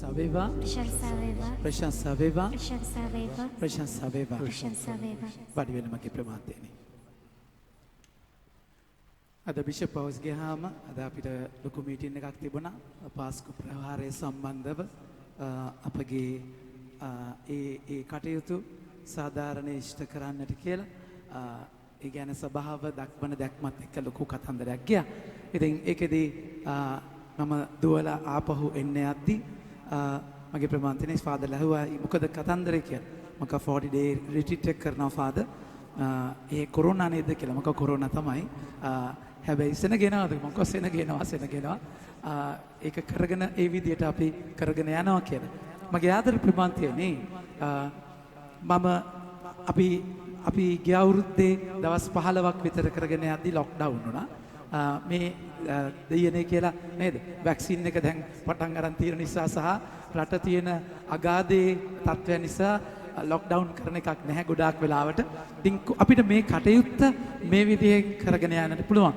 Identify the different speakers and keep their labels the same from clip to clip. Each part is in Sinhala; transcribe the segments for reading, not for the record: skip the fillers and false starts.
Speaker 1: ප්‍රශංසා වේවා
Speaker 2: ප්‍රශංසා වේවා
Speaker 1: ප්‍රශංසා වේවා
Speaker 2: ප්‍රශංසා වේවා
Speaker 1: ප්‍රශංසා වේවා
Speaker 2: ප්‍රශංසා වේවා.
Speaker 1: වඩි වෙන මගේ ප්‍රමාදයනේ. අද බිෂප් හවුස් ගියාම අද අපිට ලොකු මීටින් එකක් තිබුණා පාස්කු ප්‍රහාරය සම්බන්ධව අපගේ ඒ කටයුතු සාධාරණ ඉෂ්ට කරන්නට කියලා ඒ ගැන සභාව දක්වන දැක්මත් එක්ක ලොකු කතන්දරයක් ගියා. ඉතින් ඒකෙදී මම දුවලා ආපහු එන්න යද්දි මගේ ප්‍රමාන්තනේ ෆාදර් ලැහුවා මොකද කතන්දරේ කියලා. මම 40 day retreat එක කරනවා ෆාදර්. ඒ කොරෝනා නේද කියලා. මම කොරෝනා තමයි. හැබැයි සෙන ගෙනවද? මම සෙන ගෙනවා. ඒක කරගෙන ඒ විදිහට අපි කරගෙන යනවා කියලා. මගේ ආදර ප්‍රමාන්තයනේ අපි ගිය අවුරුද්දේ දවස් 15ක් විතර කරගෙන යද්දි ලොක්ඩවුන් වුණා. මේ දෙයනේ කියලා නේද? වැක්සින් එක දැන් පටන් ගන්න තියෙන නිසා සහ රට තියෙන අගාධයේ තත්ත්වය නිසා ලොක්ඩවුන් කරන එකක් නැහැ ගොඩාක් වෙලාවට. ඉතින් අපිට මේ කටයුත්ත මේ විදිහෙන් කරගෙන යන්නට පුළුවන්.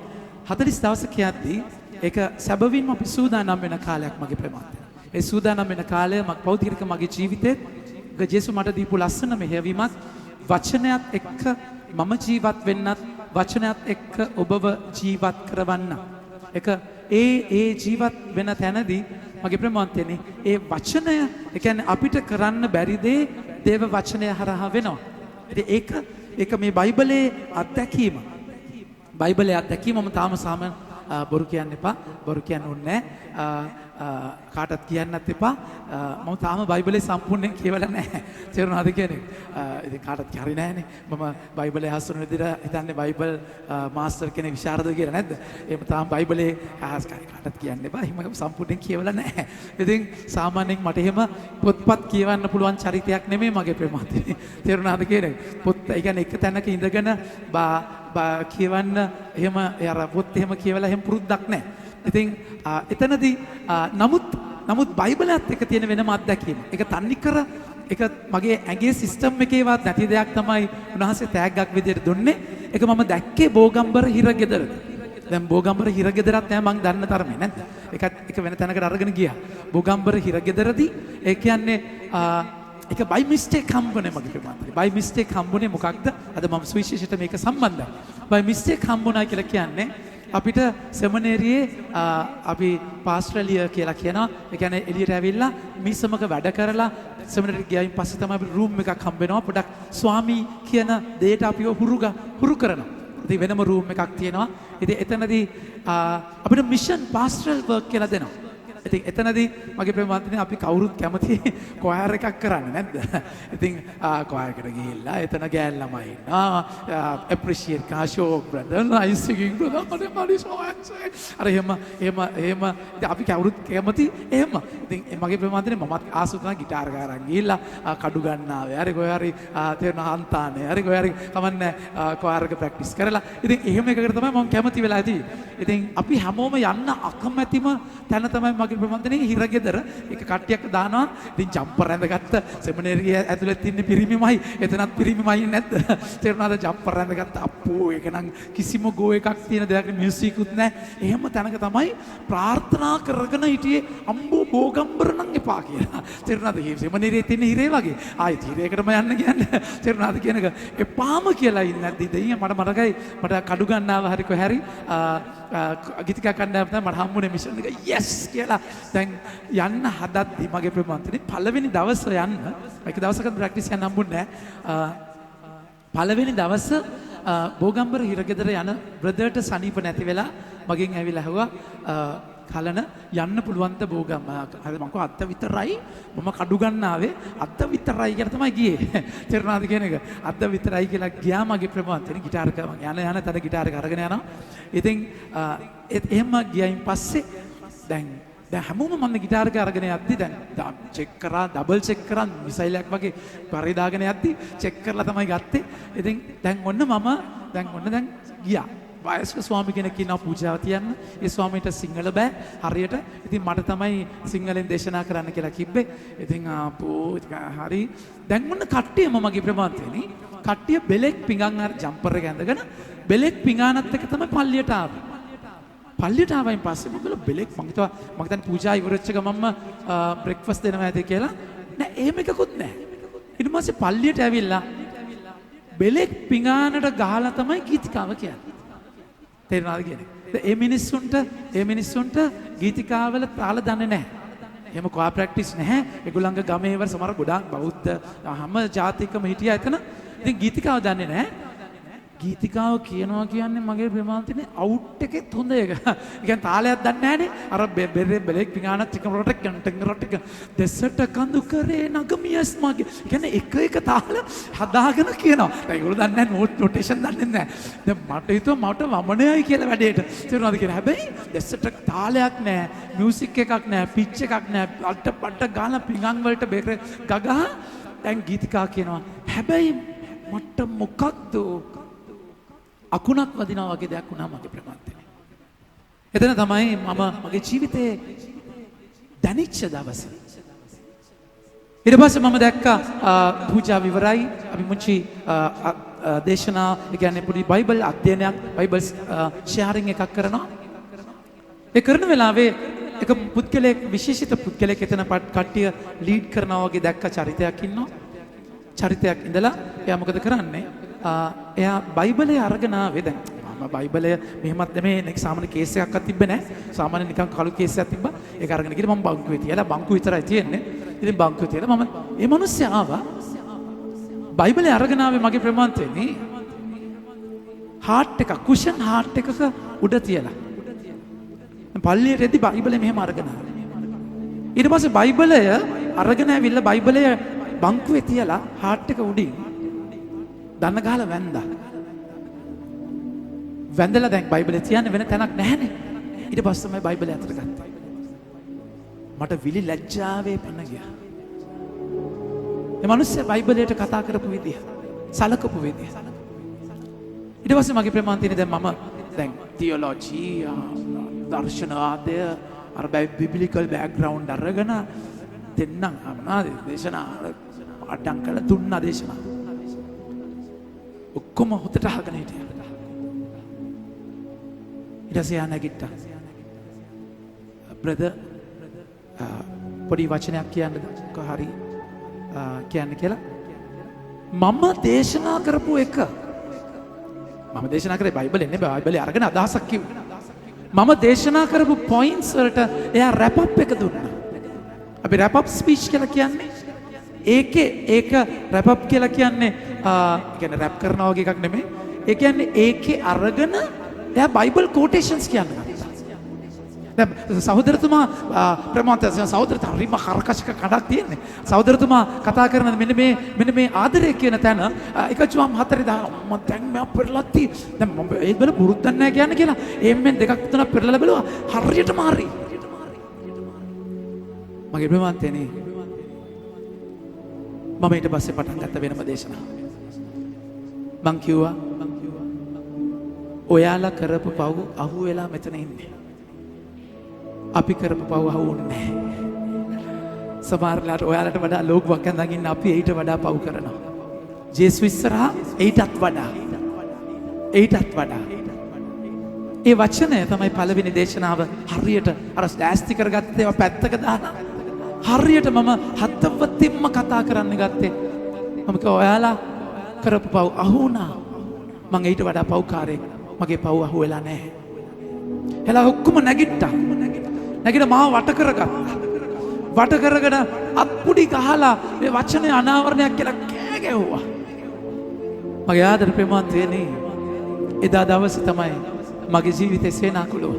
Speaker 1: 40 දවසක යද්දී ඒක සැබවින්ම අපි සූදානම් වෙන කාලයක් මගේ ප්‍රමාණය. ඒ සූදානම් වෙන කාලය පෞද්ගලික මගේ ජීවිතේ ජේසු මට දීපු ලස්සන මෙහෙයවීමක් වචනයත් එක්ක මම ජීවත් වෙන්නත් වචනයත් එක්ක ඔබව ජීවත් කරවන්න. ඒක ඒ ජීවත් වෙන තැනදී මගේ ප්‍රමාණයනේ ඒ වචනය ඒ කියන්නේ අපිට කරන්න බැරි දේ දේව වචනය හරහා වෙනවා. ඉතින් ඒක මේ බයිබලයේ අත්දැකීම. බයිබලයේ අත්දැකීමම තාම බොරු කියන්න එපා. බොරු කියන්න ඕනේ නැහැ. කාටත් කියන්නත් එපා. මම තාම බයිබලේ සම්පූර්ණයෙන් කියවලා නැහැ. තේරුණාද කියන්නේ? ඉතින් කාටත් හරි නැහැනේ. මම බයිබලේ හසුරුවන විදිහට හිතන්නේ බයිබල් මාස්ටර් කෙනෙක් විශාරද කියලා නැද්ද? එහෙම තාම බයිබලේ කාටත් කියන්න එපා. එහෙම සම්පූර්ණයෙන් කියවලා නැහැ. ඉතින් සාමාන්‍යයෙන් මට එහෙම පොත්පත් කියවන්න පුළුවන් චරිතයක් නෙමෙයි මගේ ප්‍රමාදේ. තේරුණාද කියන්නේ? පොත් ඒ කියන්නේ එක තැනක ඉඳගෙන කියවන්න එහෙම අර පොත් එහෙම කියවලා එහෙම පුරුද්දක් නැහැ. ඉතින් එතනදී නමුත් බයිබලයත් එක්ක තියෙන වෙනම අත්දැකීම. ඒක තන්නේ කර ඒක මගේ ඇඟේ සිස්ටම් එකේවත් නැති දෙයක් තමයි උන්වහන්සේ තෑග්ගක් විදියට දුන්නේ. ඒක මම දැක්කේ බෝගම්බර හිරගෙදරද. දැන් බෝගම්බර හිරගෙදරත් නෑ මං දන්න තරමේ නැද්ද? ඒක වෙන තැනකට අරගෙන ගියා. බෝගම්බර හිරගෙදරදී ඒ කියන්නේ ඒක බයි මිස්ටේක් හම්බුනේ මගේ ප්‍රමාණය. බයි මිස්ටේක් හම්බුනේ මොකක්ද? අද මම සුවිශේෂයට මේක සම්බන්ධයි. බයි මිස්ටේක් හම්බුනා කියලා කියන්නේ අපිට සෙමිනේරියේ අපි පාස්ට්‍රලිය කියලා කියනවා. ඒ කියන්නේ එළියට ඇවිල්ලා මිසමක වැඩ කරලා සෙමිනේරියට ගියායින් පස්සේ තමයි අපිට රූම් එකක් හම්බ වෙනවා. පොඩක් ස්වාමී කියන දෙයට අපිව හුරු කරනවා. ඉතින් වෙනම රූම් එකක් තියෙනවා. ඉතින් එතනදී අපිට මිෂන් පාස්ට්‍රල් වර්ක් කියලා දෙනවා. ඉතින් එතනදී මගේ ප්‍රේමවන්තනේ අපි කවුරුත් කැමති කොයර් එකක් කරන්න නැද්ද? ඉතින් කොයර් එකට ගිහිල්ලා එතන ගෑන් ළමයි ඉන්නවා. ඇප්‍රීෂিয়েට් කාෂෝ බ්‍රදර් නයිස් සිංගින් බ්‍රදර් මඩි සෝයන්සේ. අර එහෙම ඉතින් අපි කවුරුත් කැමති එහෙම. ඉතින් මගේ ප්‍රේමවන්තනේ මමත් ආසුතන ගිටාර ගාරන් ගිහිල්ලා කඩු ගන්නාවේ. හරි කොහේ හරි තේරෙන හන්තානේ. හරි කොහේ හරි කමන්නේ කොයර් එක ප්‍රැක්ටිස් කරලා. ඉතින් එහෙම එකකට තමයි මම කැමති වෙලා ඉතින්. ඉතින් අපි හැමෝම යන්න අකමැතිම තැන තමයි මගේ ප්‍රමාණතනේ හිරගෙදර එක කට්ටියක් දානවා. ඉතින් ජම්පර් ඇඳගත්ත සෙමිනේරිය ඇතුළේ තින්නේ පිරිමිමයි. එතනත් පිරිමිමයි නැද්ද? තේරුණාද? ජම්පර් ඇඳගත්ත අප්පෝ ඒක නම් කිසිම ගෝ එකක් තියෙන දෙයක් මියුසිකුත් නැහැ. එහෙම තැනක තමයි ප්‍රාර්ථනා කරගෙන හිටියේ අම්බෝ බෝගම්බර නම් එපා කියලා. තේරුණාද? සෙමිනේරියේ තියෙන හිරේ වගේ. ආයෙත් හිරේකටම යන්න කියන්නේ. තේරුණාද කියන එක එපාම කියලා ඉන්නේ නැද්ද? දෙයියන් මට මතකයි මට කඩු ගන්නාව හරි කොහේ හරි ගීතිකා කණ්ඩායම තමයි මට හම්බුනේ මිෂන් එක yes කියලා. දැන් යන්න හදද්දි මගේ ප්‍රමාණතනේ පළවෙනි දවස යන්න ඒක දවසකට ප්‍රැක්ටිස් යන්න හම්බුන්නේ නැහැ. පළවෙනි දවස බෝගම්බර හිරගෙදර යන බ්‍රදර්ට සනීප නැති වෙලා මගෙන් ඇවිල්ලා ඇහුවා කලන යන්න පුළුවන්ද බෝගම්? හරි මං කිව්වා අත්ත විතරයි මම කඩු ගන්නාවේ අත්ත විතරයි කියලා තමයි ගියේ. තේරුණාද කියන එක? අත්ත විතරයි කියලා ගියා මගේ ප්‍රමාණතනේ ගිටාර එක යන තන ගිටාර එක අරගෙන යනවා. ඉතින් එහෙම ගියයින් පස්සේ දැන් හැමෝම මම ගිටාර එක අරගෙන යද්දි දැන් චෙක් කරා ඩබල් චෙක් කරා මිසයිලයක් වගේ පරිදාගෙන යද්දි චෙක් කරලා තමයි ගත්තේ. ඉතින් දැන් ඔන්න ගියා. වයස්ක ස්වාමි කෙනෙක් ඉන්නවා පූජාව තියන්න. ඒ ස්වාමීට සිංහල බෑ හරියට. ඉතින් මට තමයි සිංහලෙන් දේශනා කරන්න කියලා කිව්වේ. ඉතින් ආපෝ හරි. දැන් මොන කට්ටියම මගේ ප්‍රමාණතේනේ. කට්ටිය බෙලෙක් පිඟන් අර ජම්පර් එක ඇඳගෙන බෙලෙක් පිඟානත් එක තමයි පල්ලියට ආවේ. පල්ලියට ආවයින් පස්සේ මම බල බෙලෙක් මම හිතුවා මම හිතන්නේ පූජා ඉවරච්ච ගමන්ම බ්‍රෙක්ෆාස්ට් දෙනවා ඇති කියලා. නෑ එහෙම එකකුත් නෑ. ඊට පස්සේ පල්ලියට ඇවිල්ලා බෙලෙක් පිඟානට ගහලා තමයි ගීතිකාව කියන්නේ. තේරුණාද කියන්නේ? ඒ මිනිස්සුන්ට ගීතිකාවල තාල දන්නේ නැහැ. එහෙම කොයා ප්‍රැක්ටිස් නැහැ. ඒගොල්ලන්ගේ ගමේ වල සමහර ගොඩාක් බෞද්ධ හැම ජාතිකම හිටියා එතන. ඉතින් ගීතිකාව දන්නේ නැහැ. ගීතිකාව කියනවා කියන්නේ මගේ ප්‍රමාන්තිනේ අවුට් එකෙත් හොඳ එක. ඒ කියන්නේ තාලයක් දන්නේ නැහනේ. අර බෙලෙක් පිඟානක් ටික රොටක් දෙසට කඳු කරේ නගමියස් මගේ. කියන්නේ එක තාල හදාගෙන කියනවා. ඒගොල්ලෝ දන්නේ නැහැ නොටේෂන් දන්නේ නැහැ. දැන් මට හිතුවා මට වමනයයි කියලා වැඩේට. තේරුණාද කියලා. හැබැයි දෙසට තාලයක් නැහැ. මියුසික් එකක් නැහැ. පිච් එකක් නැහැ. අල්ට පට්ට ගාලා පිඟන් වලට බේක ගගහ දැන් ගීතිකා කියනවා. හැබැයි මට මොකක්ද අකුණක් වදිනා වගේ දෙයක් වුණා මගේ ප්‍රමාන්තේ. එතන තමයි මම මගේ ජීවිතේ දැනිච්ච දවස. ඊට පස්සේ මම දැක්කා පූජා විවරයි අපි මුංචි දේශනා ඒ කියන්නේ පොඩි බයිබල් අධ්‍යයනයක් බයිබල් ෂෙයාරින් එකක් කරනවා. ඒ කරන වෙලාවේ එක පුද්ගලයෙක් විශේෂිත පුද්ගලයෙක් එතන කට්ටිය ලීඩ් කරනවා වගේ දැක්ක චරිතයක් ඉන්නවා. චරිතයක් ඉඳලා එයා මොකද කරන්නේ? එයා බයිබලය අරගෙන ආවේ දැන් මම බයිබලය මෙහෙමත් නෙමෙයි නෙක් සාමාන්‍ය කේස් එකක්වත් තිබ්බේ නැහැ සාමාන්‍ය නිකන් කළු කේස් එකක් තිබ්බා ඒක අරගෙන ගිහින් මම බංකුවේ තියලා බංකු විතරයි තියෙන්නේ ඉතින් බංකුවේ තියලා මම මේ මිනිස්සයා ආවා බයිබලය අරගෙන ආවේ මගේ ප්‍රමාන්තෙනේ හાર્ට් එක කුෂන් හાર્ට් එකක උඩ තියලා පල්ලියට එද්දි බයිබලය මෙහෙම අරගෙන ආවා ඊට පස්සේ බයිබලය අරගෙන ඇවිල්ලා බයිබලය බංකුවේ තියලා හાર્ට් එක උඩින් දන්න ගහලා වැන්දා. වැන්දලා දැන් බයිබලේ තියන්නේ වෙන තැනක් නැහැනේ. ඊට පස්සේ තමයි බයිබලය අතට ගත්තා. මට විලි ලැජ්ජාවේ පණ ගියා. මේ මිනිස්සයා බයිබලයට කතා කරපු විදිය, සලකපු විදිය. ඊට පස්සේ මගේ ප්‍රමාන්තිනේ දැන් මම දැන් තියොලොජි, දර්ශනවාදය, අර බිබ්ලිකල් බෑග්ග්‍රවුන්ඩ් අරගෙන දෙන්නම් මොනවාද දේශනා අඩම් කළ දුන්නා දේශනා. ඔක්කොම හොතට අහගෙන හිටියා. ඊට පස්සේ ආ නැගිට්ටා. බ්‍රදර් පොඩි වචනයක් කියන්නද හරි කියන්න කියලා. මම දේශනා කරපු එක මම දේශනා කරේ බයිබලෙන් නෙවෙයි බයිබලේ අරගෙන අදහසක් කිව්වා. මම දේශනා කරපු පොයින්ට්ස් වලට එයා රැප් අප් එක දුන්නා. අපි රැප් අප් ස්පීච් කියලා කියන්නේ ඒක රැප් අප් කියලා කියන්නේ කියන්නේ රැප් කරනවා වගේ එකක් නෙමෙයි. ඒ කියන්නේ ඒකේ අරගෙන එයා බයිබල් කොටේෂන්ස් කියන්නේ. දැන් සහෝදරතුමා ප්‍රමාන්ත සහෝදරතුමා හරිම කරකශක කඩක් තියෙන්නේ. සහෝදරතුමා කතා කරන මෙන්න මේ ආදරය කියන තැන එකචුවම් හතරේ දාන මම දැන් මම පෙරලත්ටි. දැන් මම ඒ බල පුරුද්දක් නැහැ කියන්නේ කියලා. එම්ෙන් දෙකක් තුනක් පෙරලලා බලුවා. හරියටම හරි. මගේ ප්‍රමාන්තේනේ මම ඊට පස්සේ පටන් ගත්ත වෙනම දේශනාව. මං කිව්වා ඔයාලා කරපු පව් අහු වෙලා මෙතන ඉන්නේ. අපි කරපු පව් අහු වුන්නේ නැහැ. සමහරලාට ඔයාලට වඩා ලෝකුවක් ඇඳන් ඉන්න අපි ඊට වඩා පව් කරනවා. ජේසුස් ඉස්සරහා ඊටත් වඩා. ඒ වචනය තමයි පළවෙනි දේශනාව හරියට අර ස්ටෑස්ටි කරගත්ත ඒවා පැත්තක දාලා හරියට මම හදවතින්ම කතා කරන්න ගත්තේ. මම කිව්වා ඔයාලා කරපු පව් අහු වුණා. මම ඊට වඩා පව්කාරයෙක්. මගේ පව් අහු වෙලා නැහැ. එලා ඔක්කොම නැගිට්ටා. නැගිට මාව වට කරගත්තා. වට කරගෙන අප්පුඩි ගහලා මේ වචනේ අනාවරණයක් කියලා කෑ ගැහුවා. මගේ ආදර ප්‍රේමවන්තයනේ එදා දවසේ තමයි මගේ ජීවිතේ සේනාකුළුව.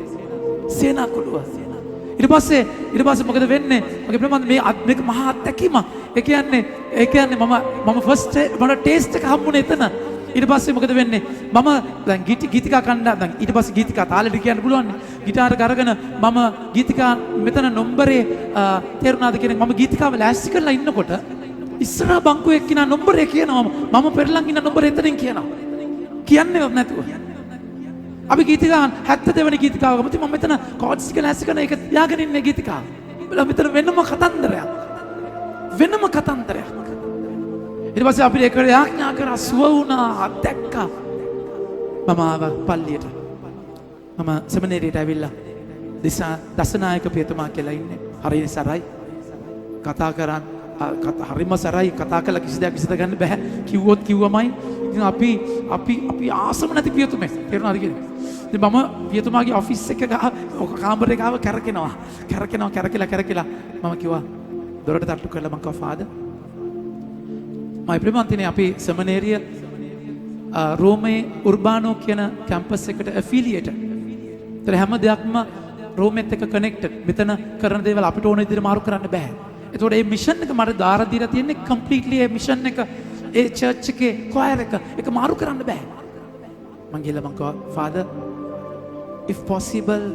Speaker 1: ඊට පස්සේ මොකද වෙන්නේ? මගේ ප්‍රේමවන්ත මේක මහා අත්දැකීමක්. ඒ කියන්නේ මම ෆස්ට් මට ටේස්ට් එක හම්බුනේ එතන. ඊට පස්සේ මොකද වෙන්නේ? මම දැන් ගීතිකා කණ්ඩායම දැන් ඊට පස්සේ ගීතිකා තාලෙට කියන්න පුළුවන් නේ. ගිටාර අරගෙන මම ගීතිකා මෙතන නම්බරේ තේරුණාද කියන්නේ මම ගීතිකාව ලෑස්ති කරලා ඉන්නකොට ඉස්සරහා බංකුවේ එක්කිනා නම්බරේ කියනවා මම පෙරලන් ඉන්න නම්බරේ එතනින් කියනවා. කියන්නේවත් නැතුව. අපි ගීතිකා 72 වෙනි ගීතිකාව ගමු. මම මෙතන කෝඩ්ස් එක ලෑස්ති කරන එක යාගෙන ඉන්නේ ගීතිකාව. බලා මෙතන වෙනම කතන්දරයක්. ඊට පස්සේ අපිට ඒක යාඥා කරා සුව වුණා දැක්කා. මම ආවා පල්ලියට. මම සෙමිනේරියට ඇවිල්ලා දසනායක පියතුමා කියලා ඉන්නේ. හරිය සරයි. කතා කරන් හරිම සරයි කතා කළා කිසි දෙයක් විසඳ ගන්න බෑ. කිව්වොත් කිව්වමයි. ඉතින් අපි ආසම නැති පියතුමෙක්. තේරුණාද කියන්නේ? ඉතින් මම පියතුමාගේ ඔෆිස් එක කාමරේ ගාව කැරකෙනවා. කැරකිලා මම කිව්වා දොරට තට්ටු කරලා මම කිව්වා ෆාදර් මම ප්‍රේමන්තිනේ අපි සෙමිනේරිය රෝමේ උර්බානෝ කියන කැම්පස් එකට ඇෆිලියේටඩ්. ඒතර හැම දෙයක්ම රෝමෙත් එක්ක කනෙක්ටඩ්. මෙතන කරන දේවල් අපිට ඕන විදිහට මාරු කරන්න බෑ. ඒතකොට මේ මිෂන් එක මට දාලා දීලා තියෙන්නේ කම්ප්ලීට්ලි මේ මිෂන් එක ඒ චර්ච් එකේ කොයර් එක මාරු කරන්න බෑ. මං ගිහලා මං කිව්වා father if possible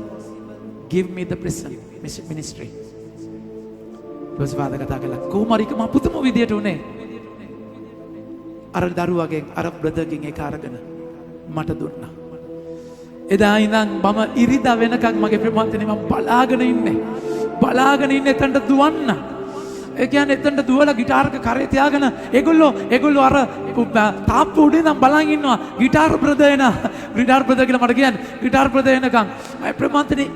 Speaker 1: give me the prison ministry. ඊට ෆාදර් කතා කළා කොහොම හරි මම පුදුම විදියට උනේ. අර දරුවගෙන් අර බ්‍රදර්ගෙන් ඒක අරගෙන මට දුන්නා. එදා ඉඳන් මම ඉරිදා වෙනකන් මගේ ප්‍රේමන්තනේ මම බලාගෙන ඉන්නේ එතනට දුවන්න. ඒ කියන්නේ එතනට දුවලා গিitar එක කරේ තියාගෙන ඒගොල්ලෝ අර තාප්පු උඩින් නම් බලන් ඉන්නවා. গিitar brother කියලා මට කියන්නේ. গিitar brother එනකන් මගේ ප්‍රේමන්තනේ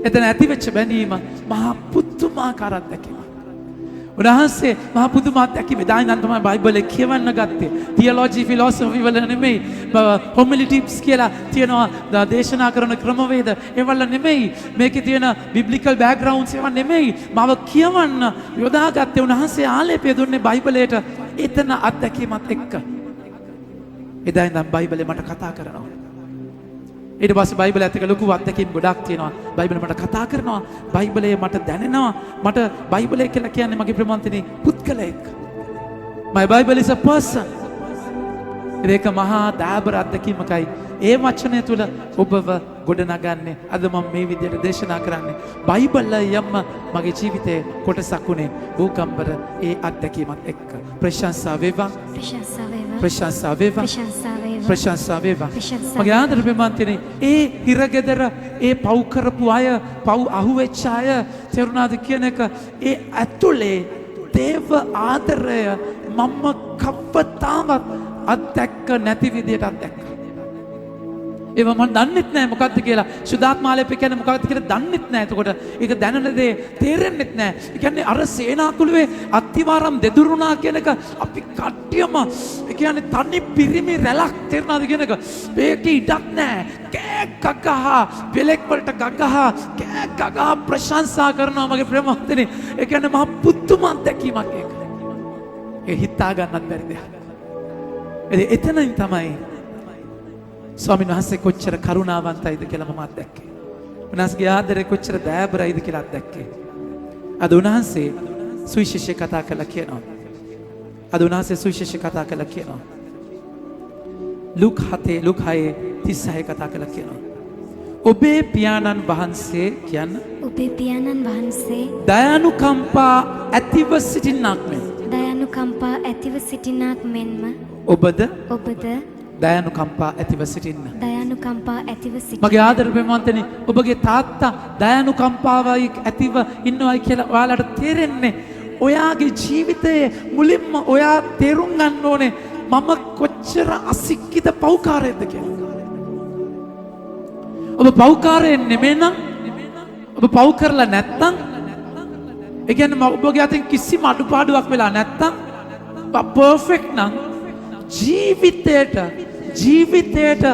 Speaker 1: එතන ඇති වෙච්ච බැඳීම මහා පුදුමාකාර අත්දැකීමක්. උන්වහන්සේ මහා පුදුමාත් දැකීම එදා ඉඳන් තමයි බයිබලේ කියවන්න ගත්තේ. තියොලොජි ෆිලොසොෆි වල නෙමෙයි හොමිලි ටිප්ස් කියලා තියෙනවා දේශනා කරන ක්‍රමවේද ඒවල නෙමෙයි මේකේ තියෙන බිබ්ලිකල් බෑග්ග්‍රවුන්ඩ්ස් ඒවා නෙමෙයි මම කියවන්න යොදාගත්තේ උන්වහන්සේ ආලේපය දුන්නේ බයිබලයට එතන අත්දැකීමත් එක්ක. එදා ඉඳන් බයිබලේ මට කතා කරනවා. ඊට පස්සේ බයිබලයත් එක්ක ලොකු අත්දැකීම් ගොඩක් තියෙනවා. බයිබලෙ මට කතා කරනවා. බයිබලයේ මට දැනෙනවා. මට බයිබලය කියලා කියන්නේ මගේ ප්‍රේමන්තනේ පුද්ගලයෙක්. My Bible is a person. ඒක මහා දාබර අත්දැකීමකයි. ඒ වචනය තුල ඔබව ගොඩනගන්නේ. අද මම මේ විදිහට දේශනා කරන්නේ. බයිබලයම මගේ ජීවිතයේ කොටසක් උනේ භූකම්පර ඒ අත්දැකීමත් එක්ක. ප්‍රශංසා වේවා. මගේ ආදර ප්‍රේමන්තනේ ඒ හිරගෙදර ඒ පව් කරපු අය පව් අහුවෙච්ච අය තේරුණාද කියන එක ඒ ඇතුලේ දේව ආදරය මම කවදාවත් අත්දැක්ක නැති විදියට අත්දැක්කා. ඒව මම දන්නෙත් නෑ මොකක්ද කියලා. සුදාත්මාලේප කියන්නේ මොකක්ද කියලා දන්නෙත් නෑ. එතකොට ඒක දැනන දේ තේරෙන්නෙත් නෑ. ඒ කියන්නේ අර සේනාකුළුවේ අත්තිවාරම් දෙදුරුණා කියන එක අපි කට්ටියම ඒ කියන්නේ තනි පිරිමි රැලක් තේරෙනවද කියන එක. මේක ඉඩක් නෑ. කෑ ගගහා පෙලෙක් වලට ගගහා කෑ ගගහා ප්‍රශංසා කරනවා මගේ ප්‍රේමවන්තනේ. ඒ කියන්නේ මහ පුදුම අත්දැකීමක් ඒක. ඒ හිතා ගන්නත් බැරි දෙයක්. එතනින් තමයි ස්වාමීන් වහන්සේ කොච්චර කරුණාවන්තයිද කියලා මම අත්දැක්කේ. උන්වහන්සේගේ ආදරය කොච්චර දයාබරයිද කියලා අත්දැක්කේ. අද උන්වහන්සේ සුවිශේෂය කතා කළා කියනවා. ලුක් 6:36 කතා කළා කියනවා. ඔබේ පියාණන් වහන්සේ දයානුකම්පා ඇතිව සිටින්නාක් මෙන්ම ඔබද දයානුකම්පා ඇතිව සිටින්න. මගේ ආදර ප්‍රේමවන්තනි ඔබගේ තාත්තා දයානුකම්පාවයි ඇතිව ඉන්නවයි කියලා ඔයාලට තේරෙන්නේ ඔයාගේ ජීවිතයේ මුලින්ම ඔයා තේරුම් ගන්න ඕනේ මම කොච්චර අසික්කිත පව්කාරයෙක්ද කියලා. ඔබ පව්කාරයෙක් නෙමෙයි නම් ඔබ පව් කරලා නැත්නම් ඒ කියන්නේ ඔබගේ අතින් කිසිම අඩුපාඩුවක් වෙලා නැත්නම් පර්ෆෙක්ට් නම් ජීවිතයට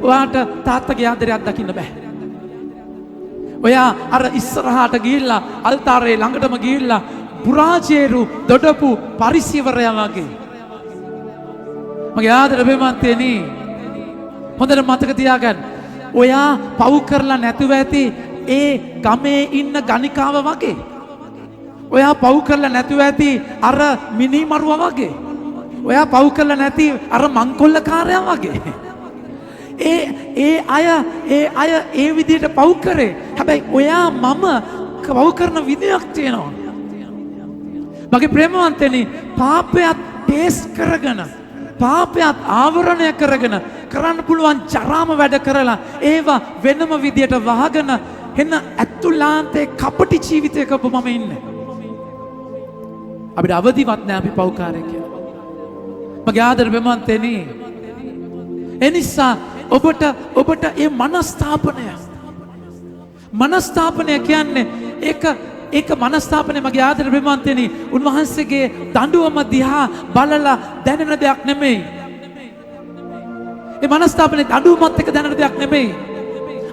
Speaker 1: ඔයාට තාත්තගේ ආදරයක් දකින්න බෑ. ඔයා අර ඉස්සරහට ගිහිල්ලා අල්තාරේ ළඟටම ගිහිල්ලා පුරාජේරු දොඩපු පරිසිවරයා වගේ. මගේ ආදර ප්‍රේමන්තේනි හොඳට මතක තියාගන්න. ඔයා පව් කරලා නැතුව ඇති ඒ ගමේ ඉන්න ගණිකාව වගේ. ඔයා පව් කරලා නැතුව ඇති අර මිනිමරුවා වගේ. ඔයා පව් කරලා නැති අර මංකොල්ලකාරයා වගේ. ඒ අය ඒ විදිහට පව් කරේ. හැබැයි ඔයා මම පව් කරන විදියක් තියෙනවා. මගේ ප්‍රේමවන්තනි පාපයත් ටේස්ට් කරගෙන පාපයත් ආවරණය කරගෙන කරන්න පුළුවන් ජරාම වැඩ කරලා ඒවා වෙනම විදියට වහගෙන එන ඇතුළාන්තේ කපටි ජීවිතයක ඔබ මම ඉන්නේ. අපිට අවදිවත් නැහැ අපි පව්කාරයෙක් කියලා. මගේ ආදර ප්‍රේමවන්තනි එනිසා ඔබට ඒ මනස්ථාපනය කියන්නේ ඒක මනස්ථාපනය මගේ ආදර ප්‍රේමවන්තයනි උන්වහන්සේගේ දඬුවම දිහා බලලා දැනෙන දෙයක් නෙමෙයි. ඒ මනස්ථාපනය දඬුවමත් එක්ක දැනෙන දෙයක් නෙමෙයි.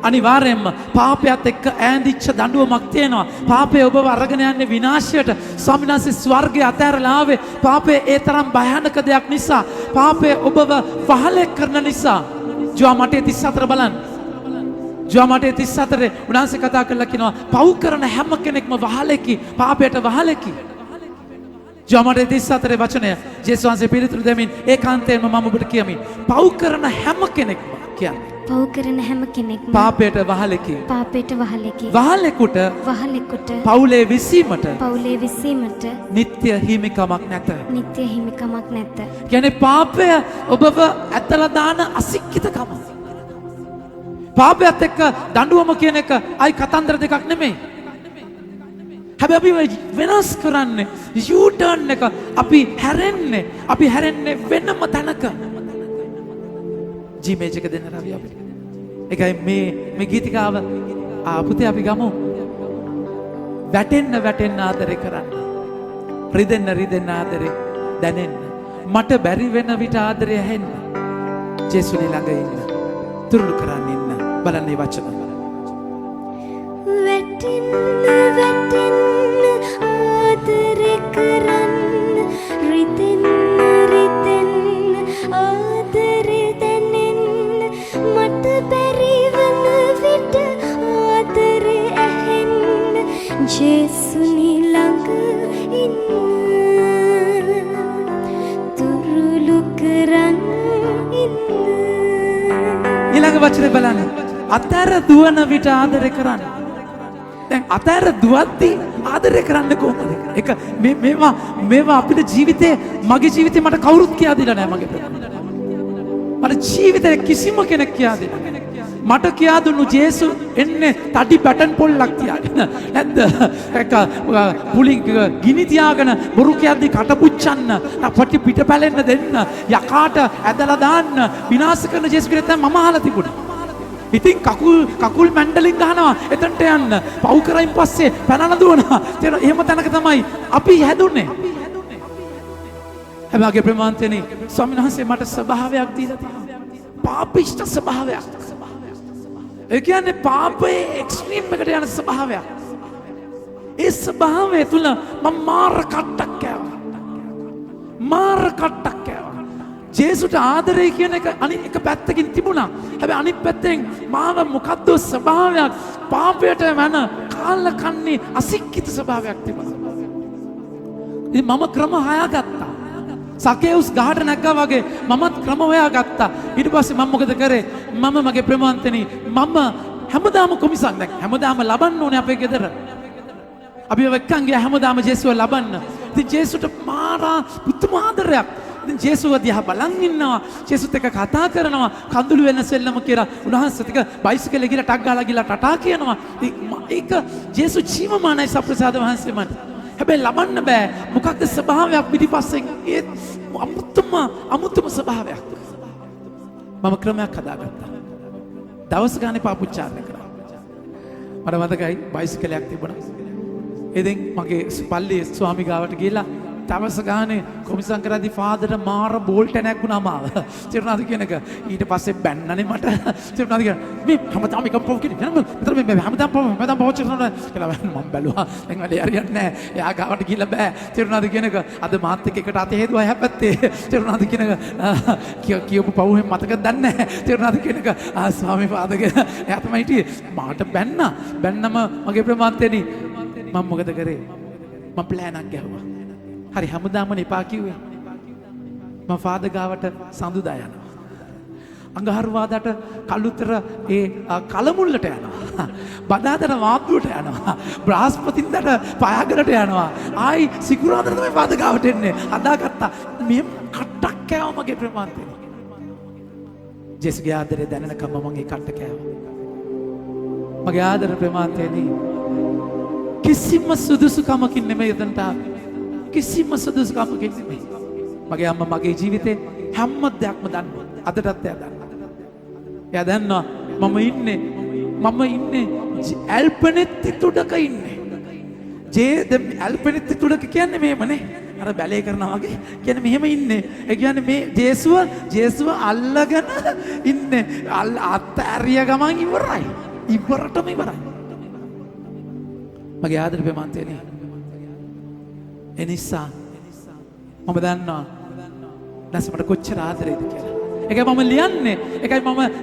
Speaker 1: අනිවාර්යයෙන්ම පාපයත් එක්ක ඈඳිච්ච දඬුවමක් තියෙනවා. පාපය ඔබව අරගෙන යන්නේ විනාශයට. ස්වාමීන් වහන්සේ ස්වර්ගය අතහැරලා ආවේ පාපය ඒ තරම් භයානක දෙයක් නිසා. පාපය ඔබව වහලෙක් කරන නිසා. ජෝමටේ 34 බලන්න. ජෝමටේ 34 උන්වහන්සේ කතා කරලා කියනවා පව් කරන හැම කෙනෙක්ම වහලෙකි. පාපයට වහලෙකි. ජෝමටේ 34 වචනය ජේසුස් වහන්සේ පිළිතුරු දෙමින් ඒකාන්තයෙන්ම මම ඔබට කියමි. පව් කරන හැම කෙනෙක්ම කියන්නේ
Speaker 2: පව් කරන හැම කෙනෙක්ම
Speaker 1: පාපයට වහලෙකි.
Speaker 2: පාපයට වහලෙකි.
Speaker 1: වහලෙකුට පවුලේ විසීමට නිත්‍ය හිමිකමක් නැත.
Speaker 2: නිත්‍ය හිමිකමක් නැත.
Speaker 1: කියන්නේ පාපය ඔබව ඇතලා දාන අසික්කිතකම. පාපයත් එක්ක දඬුවම කියන එක අයි කතන්දර දෙකක් නෙමෙයි. හැබැයි අපි වෙනස් කරන්නේ U-turn එක අපි හැරෙන්නේ වෙනම තැනක. ජීමේජ් එක දෙන්න රවි අපිට. ඒකයි මේ ගීතිකාව පුතේ අපි ගමු. වැටෙන්න ආදරේ කරන්න. රිදෙන්න ආදරේ දැනෙන්න. මට බැරි වෙන විට ආදරය ඇහෙන්න. ජේසුනේ ළඟ ඉන්න. තුරුළු කරන්න ඉන්න. බලන්න මේ වචන.
Speaker 2: වැටෙන්න ආදරේ කරන්න. රිදෙන්න ආදරේ දැනෙන්න. මට බැරි වෙන විට ආදරේ ඇහෙන්න. ජේසුනේ ළඟ ඉන්න. තුරුළු කරන්න ඉන්න.
Speaker 1: ඊළඟ වචනේ බලන්න. අතර දුවන විට ආදරේ කරන්න. දැන් අතර දුවද්දී ආදරේ කරන්න කොහොමද? ඒක මේවා අපේ ජීවිතේ මගේ ජීවිතේ මට කවුරුත් කියා දෙලා නැහැ මගේ ප්‍රේම. මට ජීවිතේ කිසිම කෙනෙක් කියා දෙලා නැහැ. මට කියා දුන්නු ජේසු එන්නේ තඩි බැටන් පොල්ලක් තියාගෙන. නැද්ද? ඒක පුලි ගිනි තියාගෙන බොරු කියද්දී කට පුච්චන්න, අපටි පිට පැලෙන්න දෙන්න, යකාට ඇදලා දාන්න, විනාශ කරන ජේසු කෙනෙක් මම අහලා තිබුණා. ඉතින් කකුල් මැන්ඩලින් ගහනවා එතනට යන්න. පව් කරයින් පස්සේ පැනලා දුවනවා. එහෙම තැනක තමයි අපි හැදුනේ. හැබැයි මගේ ප්‍රේමවන්තයනි ස්වාමීන් වහන්සේ මට ස්වභාවයක් දීලා තියෙනවා. පාපිෂ්ඨ ස්වභාවයක්. ඒ කියන්නේ පාපයේ එක්ස්ට්‍රීම් එකට යන ස්වභාවයක්. ඒ ස්වභාවය තුල මම මාර කට්ටක් කෑවා. ජේසුට ආදරය කියන එක අනිත් එක පැත්තකින් තිබුණා. හැබැයි අනිත් පැත්තෙන් මාව මොකද්ද ස්වභාවයක් පාපයට යන කාලකන්ණි අසික්කිත ස්වභාවයක් තිබුණා. ඉතින් මම ක්‍රම හොයාගත්තා. සකේවුස් ගහට නැග්ගා වගේ මමත් ක්‍රම හොයාගත්තා. ඊට පස්සේ මම මොකද කරේ? මම මගේ ප්‍රේමවන්තනි මම හැමදාම කොමිසම් දැන් හැමදාම ලබන්න ඕනේ අපේ ගෙදර. අපි වෙක්කන් ගියා හැමදාම ජේසුව ලබන්න. ඉතින් ජේසුට මාරා පුදුම ආදරයක්. ඉතින් ජේසුව දිහා බලන් ඉන්නවා. ජේසුත් එක්ක කතා කරනවා. කඳුළු වෙන සෙල්ලම කියලා උන්වහන්සේ ටික බයිසිකලේ ගිහලා ටක් ගාලා ගිහලා ටටා කියනවා. ඒක ජේසු ජීවමානයි සප්‍රසාද වහන්සේ මට. හැබැයි ලබන්න බෑ. මොකක්ද ස්වභාවයක් පිටිපස්සෙන් ඒ අමුතුම ස්වභාවයක්. මම ක්‍රමයක් හදාගත්තා. දවස් ගානේ පාපුච්චාරණය කරා. මට මතකයි බයිසිකලයක් තිබුණා. ඉතින් මගේ පල්ලියේ ස්වාමි ගාවට ගිහලා දවස් ගානේ කොමිසම් කරද්දී ෆාදර්ට මාර බෝල්ට් එකක් වුණා මාව. තිරුණාද කියන එක. ඊට පස්සේ බැන්නනේ මට. තිරුණාද කියන මේ හැමදාම එක පොව කියන. මෙතන මේ හැමදාම පොව චිරනවා කියලා මම බැලුවා. දැන් වැඩේ හරියන්නේ නැහැ. එයා ගාවට ගිහලා බෑ. තිරුණාද කියන එක. අද මාත් එක්ක එකට අත හේදුවා හැපැත්තේ. තිරුණාද කියන එක. කියපු පවුහෙන් මතකද දන්නේ නැහැ. තිරුණාද කියන එක. ස්වාමි පාදගෙන එයා තමයි හිටියේ. මාට බැන්නම මගේ ප්‍රමාන්තේනි මම මොකද කරේ? මම ප්ලෑනක් ගැහුවා. හරි හැමදාම එපා කිව්වේ. මම ෆාදර් ගාවට සඳුදා යනවා. අඟහරුවාදට කළුතර ඒ කලමුල්ලට යනවා. බදාදට වාද්දුවට යනවා. බ්‍රහස්පතින්දට පයාගරට යනවා. ආයි සිකුරාදට තමයි ෆාදර් ගාවට එන්නේ. අදාගත්තා. මේ කට්ටක් කෑවා මගේ ප්‍රමාන්තේ. ජේසුගේ ආදරේ දැනෙනකම් මම ඒ කට්ට කෑවා. මගේ ආදර ප්‍රමාන්තේනි කිසිම සුදුසුකමකින් නෙමෙයි එතනට ආවේ. කිසිම සුදුසුකමකින් නෙමෙයි. මගේ අම්මා මගේ ජීවිතේ හැම දෙයක්ම දන්නවා. අදටත් එයා දන්නවා. එයා දන්නවා මම ඉන්නේ ඇල්පනෙත්ති තුඩක ඉන්නේ. ඇල්පනෙත්ති තුඩක කියන්නේ මෙහෙමනේ. අර බැලේ කරනවා වගේ කියන්නේ මෙහෙම ඉන්නේ. ඒ කියන්නේ මේ ජේසුව අල්ලගෙන ඉන්නේ. අත්හැරිය ගමන් ඉවරයි. ඉවරටම ඉවරයි. මගේ ආදර ප්‍රේමන්තයනි. ඒ නිසා මම දන්නවා නැස්මට කොච්චර ආදරේද කියලා. ඒකයි මම ලියන්නේ. ඒකයි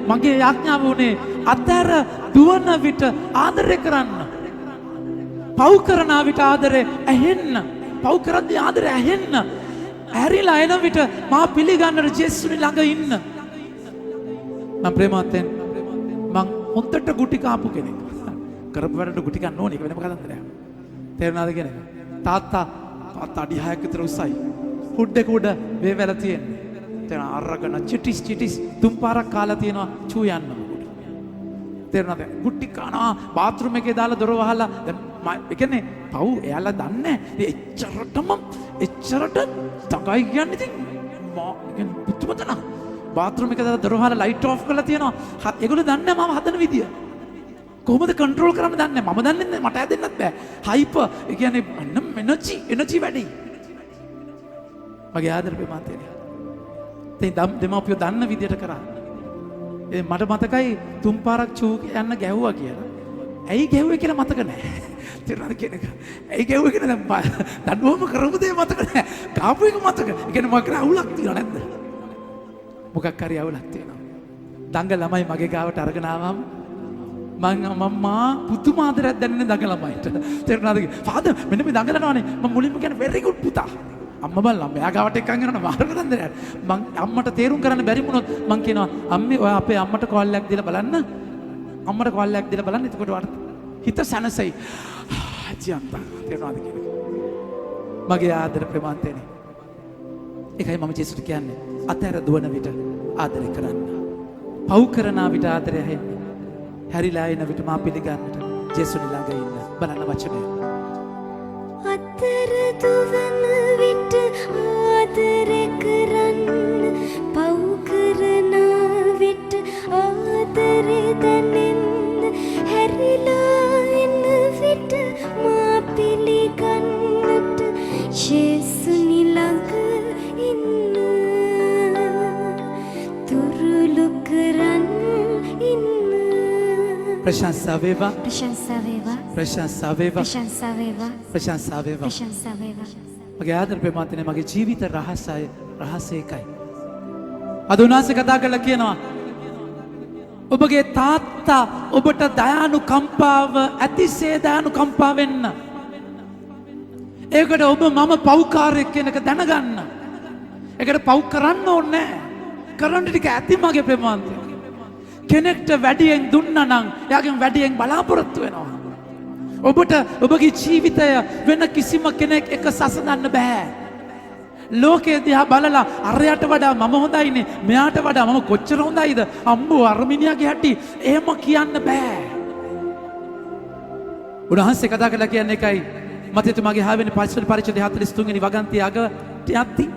Speaker 1: මගේ යාඥාව උනේ අතර දුවන විට ආදරය කරන්න. පව් කරන විට ආදරය ඇහෙන්න. පව් කරද්දී ආදරය ඇහෙන්න. ඇරිලා එන විට මා පිළිගන්නට ජේසුනි ළඟ ඉන්න. මම ප්‍රේමවත්ෙන් මං හොන්දට ගුටි කාපු කෙනෙක්. කරපු වැඩට ගුටි කන්න ඕනේ. ඒක වෙනම කතන්දරයක්. තේරුණාද කියන එක? තාත්තා අඩි 6ක විතර උසයි. හුඩ් එක උඩ වේවැල තියෙන්නේ. තේරෙන අරගෙන චිටිස් තුන් පාරක් කාලා තියෙනවා චූ යන්න. තේරුණාද? ගුටි කනවා බාත්රූම් එකේ දාලා දොර වහලා දැන් ඒ කියන්නේ පව් එයාලා දන්නේ එච්චරට තකයි කියන්නේ ඉතින් පුතුමතන බාත්රූම් එකේ දාලා දොර වහලා ලයිට් ඔෆ් කරලා තියෙනවා. ඒගොල්ලෝ දන්නේ මම හදන විදිය. කොහොමද කන්ට්‍රෝල් කරන්න දන්නේ මම දන්නේ නැහැ. මට හැදෙන්නත් බෑ. හයිපර් ඒ කියන්නේ එනර්ජි වැඩි. මගේ ආදර ප්‍රේමන්තයනි. දැන් දෙමාපියෝ දන්න විදියට කරා. මට මතකයි තුන් පාරක් චූ යන්න ගැහුවා කියලා. ඇයි ගැහුවේ කියලා මතක නැහැ. තේරුණාද කියන එක? ඇයි ගැහුවේ කියලා දැන් දඬුවම කරපු දේ මතක නැහැ. කාපු එක මතක. ඒ කියන්නේ මගේ අවුලක් තියෙනව නැද්ද? මොකක් හරි අවුලක් තියෙනවා. දඟ ළමයි මගේ ගාවට අරගෙන ආවම මම්මා පුදුම ආදරයක් දැනෙන දඟ ළමයිට. තේරුණාද? ෆාදර් මෙන්න මේ දඟ ලනවානේ. මම මුලින්ම කියන්නේ very good පුතා. අම්මා බලලා මෙයා ගාවට එක්කන් යනවා මාර්ග දන්දරයට. මං අම්මට තේරුම් කරන්න බැරි වුණොත් මං කියනවා අම්මේ ඔයා අපේ අම්මට කෝල් එකක් දීලා බලන්න. අම්මට කෝල් එකක් දීලා බලන්න. එතකොට වට හිත සනසයි. ජීන්තා තේරුණාද කියන එක? මගේ ආදර ප්‍රේමන්තයනි. ඒකයි මම ජේසුට කියන්නේ අතහැර දුවන විට ආදරය කරන්න. පව් කරන විට ආදරය ඇහෙන්න. හැරිලා එන විට මා පිළිගන්නට ජේසුනි ළඟ ඉන්න. බලන්න වචනය.
Speaker 2: අතර දුවන විට ආදරය කරන්න. පව් කරන විට ආදරය දැනෙන්න. හැරිලා එන විට මා පිළිගන්නට ජේසුනි ළඟ ඉන්න. තුරුළු කරන්න ඉන්න.
Speaker 1: ප්‍රශංසා වේවා.
Speaker 2: ප්‍රශංසා වේවා.
Speaker 1: ප්‍රශංසා වේවා.
Speaker 2: ප්‍රශංසා වේවා.
Speaker 1: ප්‍රශංසා වේවා.
Speaker 2: ප්‍රශංසා වේවා.
Speaker 1: මගේ ආදර ප්‍රේමන්තනේ මගේ ජීවිත රහසය එකයි. අද උන්වහන්සේ කතා කරලා කියනවා ඔබගේ තාත්තා ඔබට දයානුකම්පාව ඇතිසේ දයානුකම්පා වෙන්න. ඒකට ඔබ මම පව්කාරයෙක් කියන එක දැනගන්න. ඒකට පව් කරන්න ඕනේ නැහැ. කරන්න ටික ඇති මගේ ප්‍රේමන්තේ. කෙනෙක්ට වැඩියෙන් දුන්නා නම් එයාගෙන් වැඩියෙන් බලාපොරොත්තු වෙනවා. ඔබට ඔබගේ ජීවිතය වෙන කිසිම කෙනෙක් එක සසඳන්න බෑ. ලෝකයේ දිහා බලලා අරයට වඩා මම හොඳයිනේ මෙයාට වඩා මම කොච්චර හොඳයිද අම්බෝ අර්මිනියාගේ හැටි එහෙම කියන්න බෑ. උන්වහන්සේ කතා කරලා කියන්නේ එකයි මතේතුමාගේ 6 වෙනි පරිච්ඡේදය 43 වෙනි වගන්තිය අග යද්දී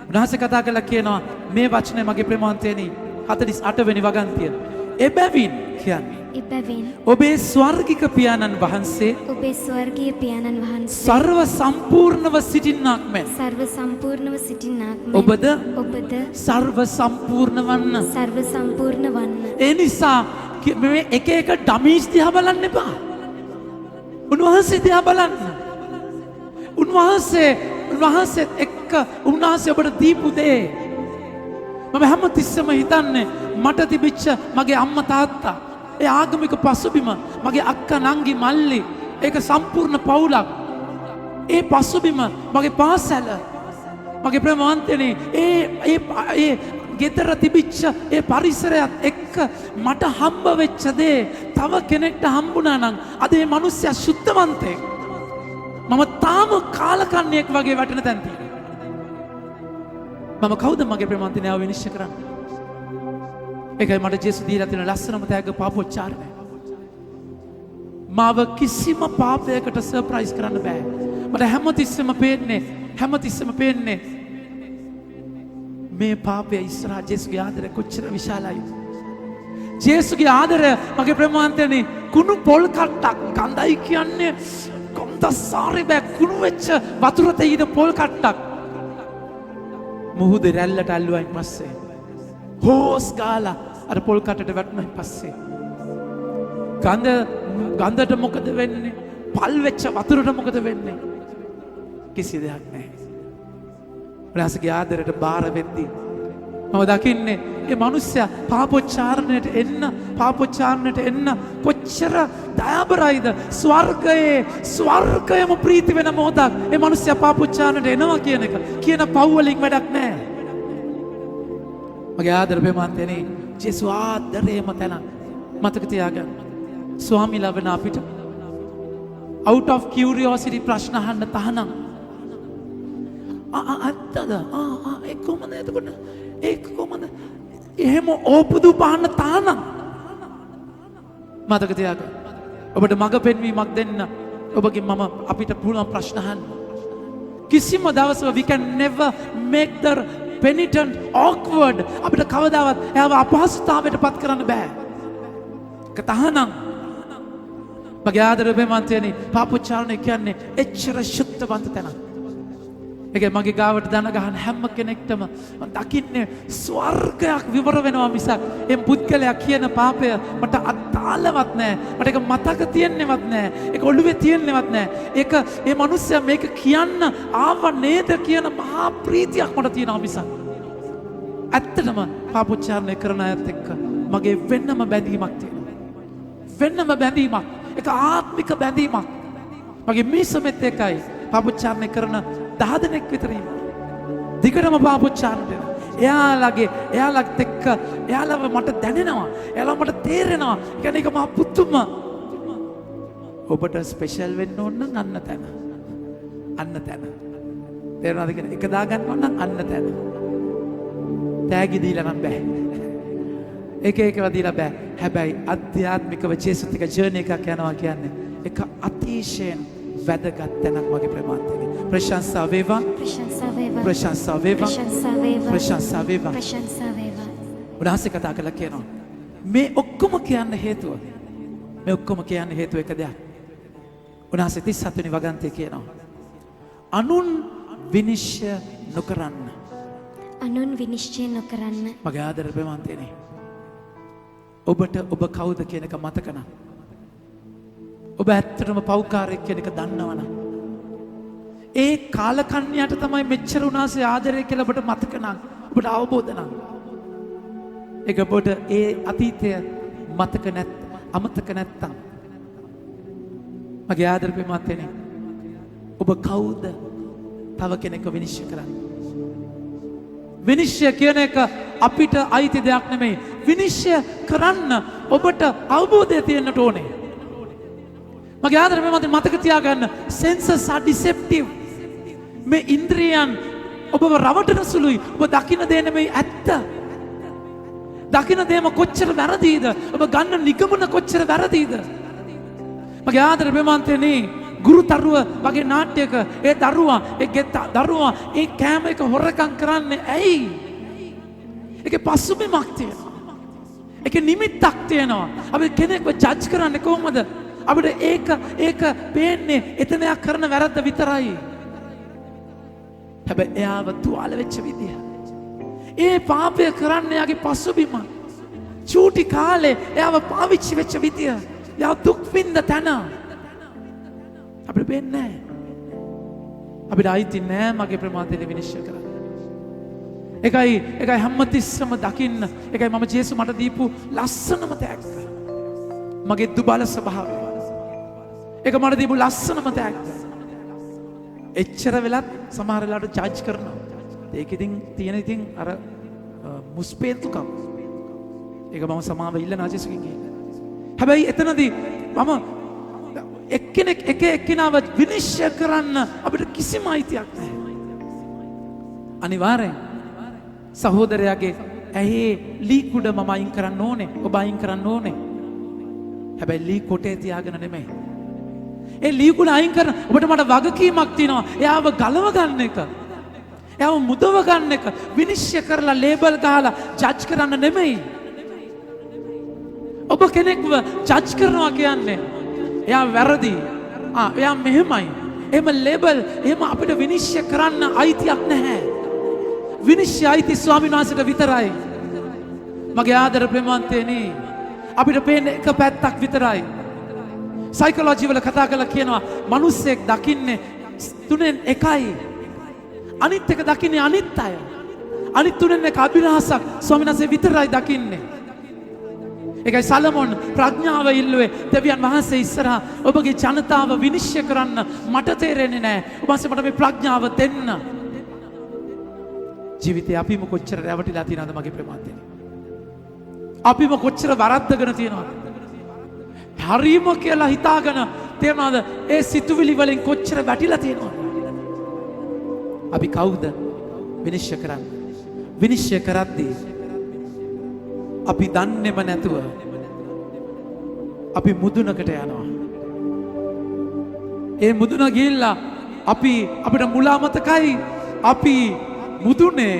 Speaker 1: උන්වහන්සේ කතා කරලා කියනවා මේ වචනේ මගේ ප්‍රේමවන්තයනි 48 වෙනි වගන්තිය. එබැවින් කියන්නේ
Speaker 2: එබැවින්
Speaker 1: ඔබේ ස්වර්ගික පියාණන් වහන්සේ
Speaker 2: ඔබේ ස්වර්ගීය පියාණන් වහන්සේ
Speaker 1: සර්ව සම්පූර්ණව සිටින්නාක් මෙන්
Speaker 2: සර්ව සම්පූර්ණව සිටින්නාක් මෙන්
Speaker 1: ඔබද
Speaker 2: සර්ව
Speaker 1: සම්පූර්ණ වන්න.
Speaker 2: සර්ව සම්පූර්ණ වන්න.
Speaker 1: ඒ නිසා මේ එක ඩමීස් දිහා බලන්න එපා. උන්වහන්සේ දිහා බලන්න. උන්වහන්සේත් එක්ක උන්වහන්සේ ඔබට දීපු දේ මම හැම තිස්සෙම හිතන්නේ මට තිබිච්ච මගේ අම්මා තාත්තා ඒ ආගමික පසුබිම මගේ අක්කා නංගි මල්ලි ඒක සම්පූර්ණ පවුලක්. ඒ පසුබිම මගේ පාසල මගේ ප්‍රේමවන්තයනි ඒ ගෙදර තිබිච්ච ඒ පරිසරයත් එක්ක මට හම්බ වෙච්ච දේ තව කෙනෙක්ට හම්බුණා නම් අද මේ මිනිස්සයා සුද්ධවන්තයෙක්. මම තාම කාලකන්ණියෙක් වගේ වැටෙන තැන් තියෙනවා. මම කවුද මගේ ප්‍රේමවන්තයව විනිශ්චය කරන්නේ? ඒකයි මට ජේසුස් දීලා තියෙන ලස්සනම තෑග්ග පාපෝච්චාරණය. මාව කිසිම පාපයකට සර්ප්‍රයිස් කරන්න බෑ. මට හැමතිස්සෙම පේන්නේ මේ පාපය ඉස්සරහා ජේසුස්ගේ ආදරය කොච්චර විශාලයිද? ජේසුගේ ආදරය මගේ ප්‍රමාන්තයනේ කුණු පොල් කට්ටක් කඳයි කියන්නේ කොන්දස්සාරි බෑ කුණු වෙච්ච වතුර තෙයින පොල් කට්ටක් මුහුද රැල්ලට අල්ලුවයින් පස්සේ හෝස් ගාලා අර පොල් කටට වැටුණයින් පස්සේ ගඳට මොකද වෙන්නේ පල් වෙච්ච වතුරට මොකද වෙන්නේ කිසි දෙයක් නැහැ උන්වහන්සේගේ ආදරයට බාර වෙද්දී මම දකින්නේ ඒ මිනිස්සයා පාපොච්චාරණයට එන්න කොච්චර දයාබරයිද ස්වර්ගයම ප්‍රීති වෙන මොහොතක් ඒ මිනිස්සයා පාපොච්චාරණයට එනවා කියන පව් වලින් වැඩක් නැහැ මගේ ආදර ප්‍රේමන්තයනේ ජේසු ආදරේම තැන මතක තියාගන්න ස්වාමීලා වෙන අපිට out of curiosity ප්‍රශ්න අහන්න තහනම් අත්තද ඒක කොහමද එතකොට ඒක කොහමද එහෙම ඕපදු පාන්න තහනම් මතක තියාගන්න ඔබට මඟ පෙන්වීමක් දෙන්න ඔබගෙන් මම අපිට පුළුවන් ප්‍රශ්න අහන්න කිසිම දවසක we can never make the penitent awkward අපිට කවදාවත් එයාව අපහසුතාවයට පත් කරන්න බෑ කතහනම් මගේ ආදර ප්‍රේමන්තයනි පාපොච්චාරණය කියන්නේ එච්චර ශුද්ධවන්ත තැනක් ඒක මගේ ගාවට දන ගහන හැම කෙනෙක්ටම දකින්නේ ස්වර්ගයක් විවර වෙනවා මිසක් ඒ පුද්ගලයා කියන පාපය මට අදාළවත් නැහැ මට ඒක මතක තියෙන්නේවත් නැහැ ඒක ඔළුවේ තියෙන්නේවත් නැහැ ඒක මේ මිනිස්සයා මේක කියන්න ආව නේද කියන මහා ප්‍රීතියක් මට තියෙනවා මිසක් ඇත්තටම පාපොච්චාරණය කරන අයත් එක්ක මගේ වෙන්නම බැඳීමක් තියෙනවා වෙන්නම බැඳීමක් ඒක ආත්මික බැඳීමක් මගේ මිසමෙත් එකයි පාපොච්චාරණය කරන 10 දෙනෙක් විතර ඉන්නවා. දිගටම පාපොච්චාරණය එයාලත් එක්ක එයාලව මට දැනෙනවා. එයාලව මට තේරෙනවා. කියන්නේ ඒක මහ පුදුම. ඔබට ස්පෙෂල් වෙන්න ඕන නම් අන්න තැන. අන්න තැන. තේරෙනවද කියන්නේ? එක දා ගන්න ඕන නම් අන්න තැන. තෑගි දීලා නම් බෑ. එකව දීලා බෑ. හැබැයි අධ්‍යාත්මිකව ජේසුත් එක්ක ජර්නි එකක් යනවා කියන්නේ ඒක අතිශයින් වැදගත් තැනක් මගේ ප්‍රමාන්තනේ. ප්‍රශංසා වේවා ප්‍රශංසා වේවා ප්‍රශංසා වේවා උන්වහන්සේ කතා කළා කියනවා මේ ඔක්කොම කියන්න හේතුව එක දෙයක් උන්වහන්සේ 37 වෙනි වගන්තිය කියනවා අනුන් විනිශ්චය නොකරන්න මගේ ආදර ප්‍රමාන්තනේ ඔබට ඔබ කවුද කියන එක මතක නම් ඔබ ඇත්තටම පව්කාරයෙක් කියන එක දන්නවනම් ඒ කාලකන්ණියට තමයි මෙච්චර උනාසේ ආදරය කියලා ඔබට මතක නම් ඔබට අවබෝධ නම් ඒක ඔබට ඒ අතීතය අමතක නැත්තම් මගේ ආදර ප්‍රේමන්තනේ ඔබ කවුද තව කෙනෙක්ව විනිශ්චය කරන්නේ විනිශ්චය කියන එක අපිට අයිති දෙයක් නෙමෙයි විනිශ්චය කරන්න ඔබට අවබෝධය තියෙන්නට ඕනේ මගේ ආදර ප්‍රේමන්තනේ මතක තියාගන්න senses are deceptive මේ ඉන්ද්‍රියයන් ඔබව රවටන සුළුයි ඔබ දකින්න දේ නෙමෙයි ඇත්ත දකින්න දේම කොච්චර වැරදීද ඔබ ගන්න නිගමන කොච්චර වැරදීද මගේ ආදර ප්‍රේමන්තනේ ගුරුතරුව වගේ නාට්‍යයක ඒ දරුවා ඒ කෑම එක හොරකම් කරන්නේ ඇයි ඒකේ පසුබිමක් තියෙනවා ඒකේ නිමිත්තක් තියෙනවා අපි කෙනෙක්ව ජජ් කරන්නේ කොහොමද අපිට ඒක පේන්නේ එතනයක් කරන වැරද්ද විතරයි හැබැයි එයාව තුවාල වෙච්ච විදිය. ඒ පාපය කරන්න එයාගේ පසුබිම. චූටි කාලේ එයාව පාවිච්චි වෙච්ච විදිය. එයාව දුක් විඳ තැන. අපිට පේන්නේ නැහැ. අපිට අයිති නෑ මගේ ප්‍රමාදයට විනිශ්චය කරන්න. ඒකයි හැමතිස්සම දකින්න. ඒකයි මම ජේසු මට දීපු ලස්සනම තෑග්ග. මගේ දුබල ස්වභාවය. ඒක මට දීපු ලස්සනම තෑග්ග. එච්චර වෙලත් සමහර වෙලාවට ජජ් කරනවා. ඒක ඉතින් අර මුස්පේන්තුකම්. ඒක මම සමාව ඉල්ලනවා ජේසුගෙන් කියලා. හැබැයි එතනදී මම එක්කෙනෙක් එක්කෙනාව විනිශ්චය කරන්න අපිට කිසිම අයිතියක් නැහැ. අනිවාර්යෙන් සහෝදරයාගේ ඇහි ලී කුඩ මම අයින් කරන්න ඕනේ. ඔබ අයින් කරන්න ඕනේ. හැබැයි ලී කොටේ තියාගෙන නෙමෙයි. ඒ ලීකුණ අයින් කරන ඔබට මට වගකීමක් තියෙනවා. එයාව ගලව ගන්න එක. එයාව මුදව ගන්න එක. විනිශ්චය කරලා ලේබල් ගහලා ජජ් කරන්න නෙමෙයි. ඔබ කෙනෙක්ව ජජ් කරනවා කියන්නේ එයා වැරදි. එයා මෙහෙමයි. එහෙම ලේබල් එහෙම අපිට විනිශ්චය කරන්න අයිතියක් නැහැ. විනිශ්චය අයිති ස්වාමීන් වහන්සේට විතරයි. මගේ ආදර ප්‍රේමවන්තයනි අපිට පේන්නේ එක පැත්තක් විතරයි. සයිකොලොජි වල කතා කරලා කියනවා මිනිස්සෙක් දකින්නේ තුනෙන් එකයි. අනිත් එක දකින්නේ අනිත් අය. අනිත් තුනෙන් එක අභිලාෂක් ස්වාමීන් වහන්සේ විතරයි දකින්නේ. ඒකයි සලමොන් ප්‍රඥාව ඉල්ලුවේ දෙවියන් වහන්සේ ඉස්සරහා ඔබගේ ජනතාව විනිශ්චය කරන්න මට තේරෙන්නේ නැහැ. ඔබ වහන්සේ මට මේ ප්‍රඥාව දෙන්න. ජීවිතේ අපිම කොච්චර රැවටිලා තියෙනවද මගේ ප්‍රේමවන්තයනි? අපිම කොච්චර වරද්දගෙන තියෙනවද? හරීම කියලා හිතාගෙන තේරෙනවද? ඒ සිතුවිලි වලින් කොච්චර වැටිලා තියෙනවද? අපි කවුද විනිශ්චය කරන්නේ? විනිශ්චය කරද්දී අපි දන්නේම නැතුව අපි මුදුනකට යනවා. ඒ මුදුන ගිහිල්ලා අපිට මුලා මතකයි අපි මුදුනේ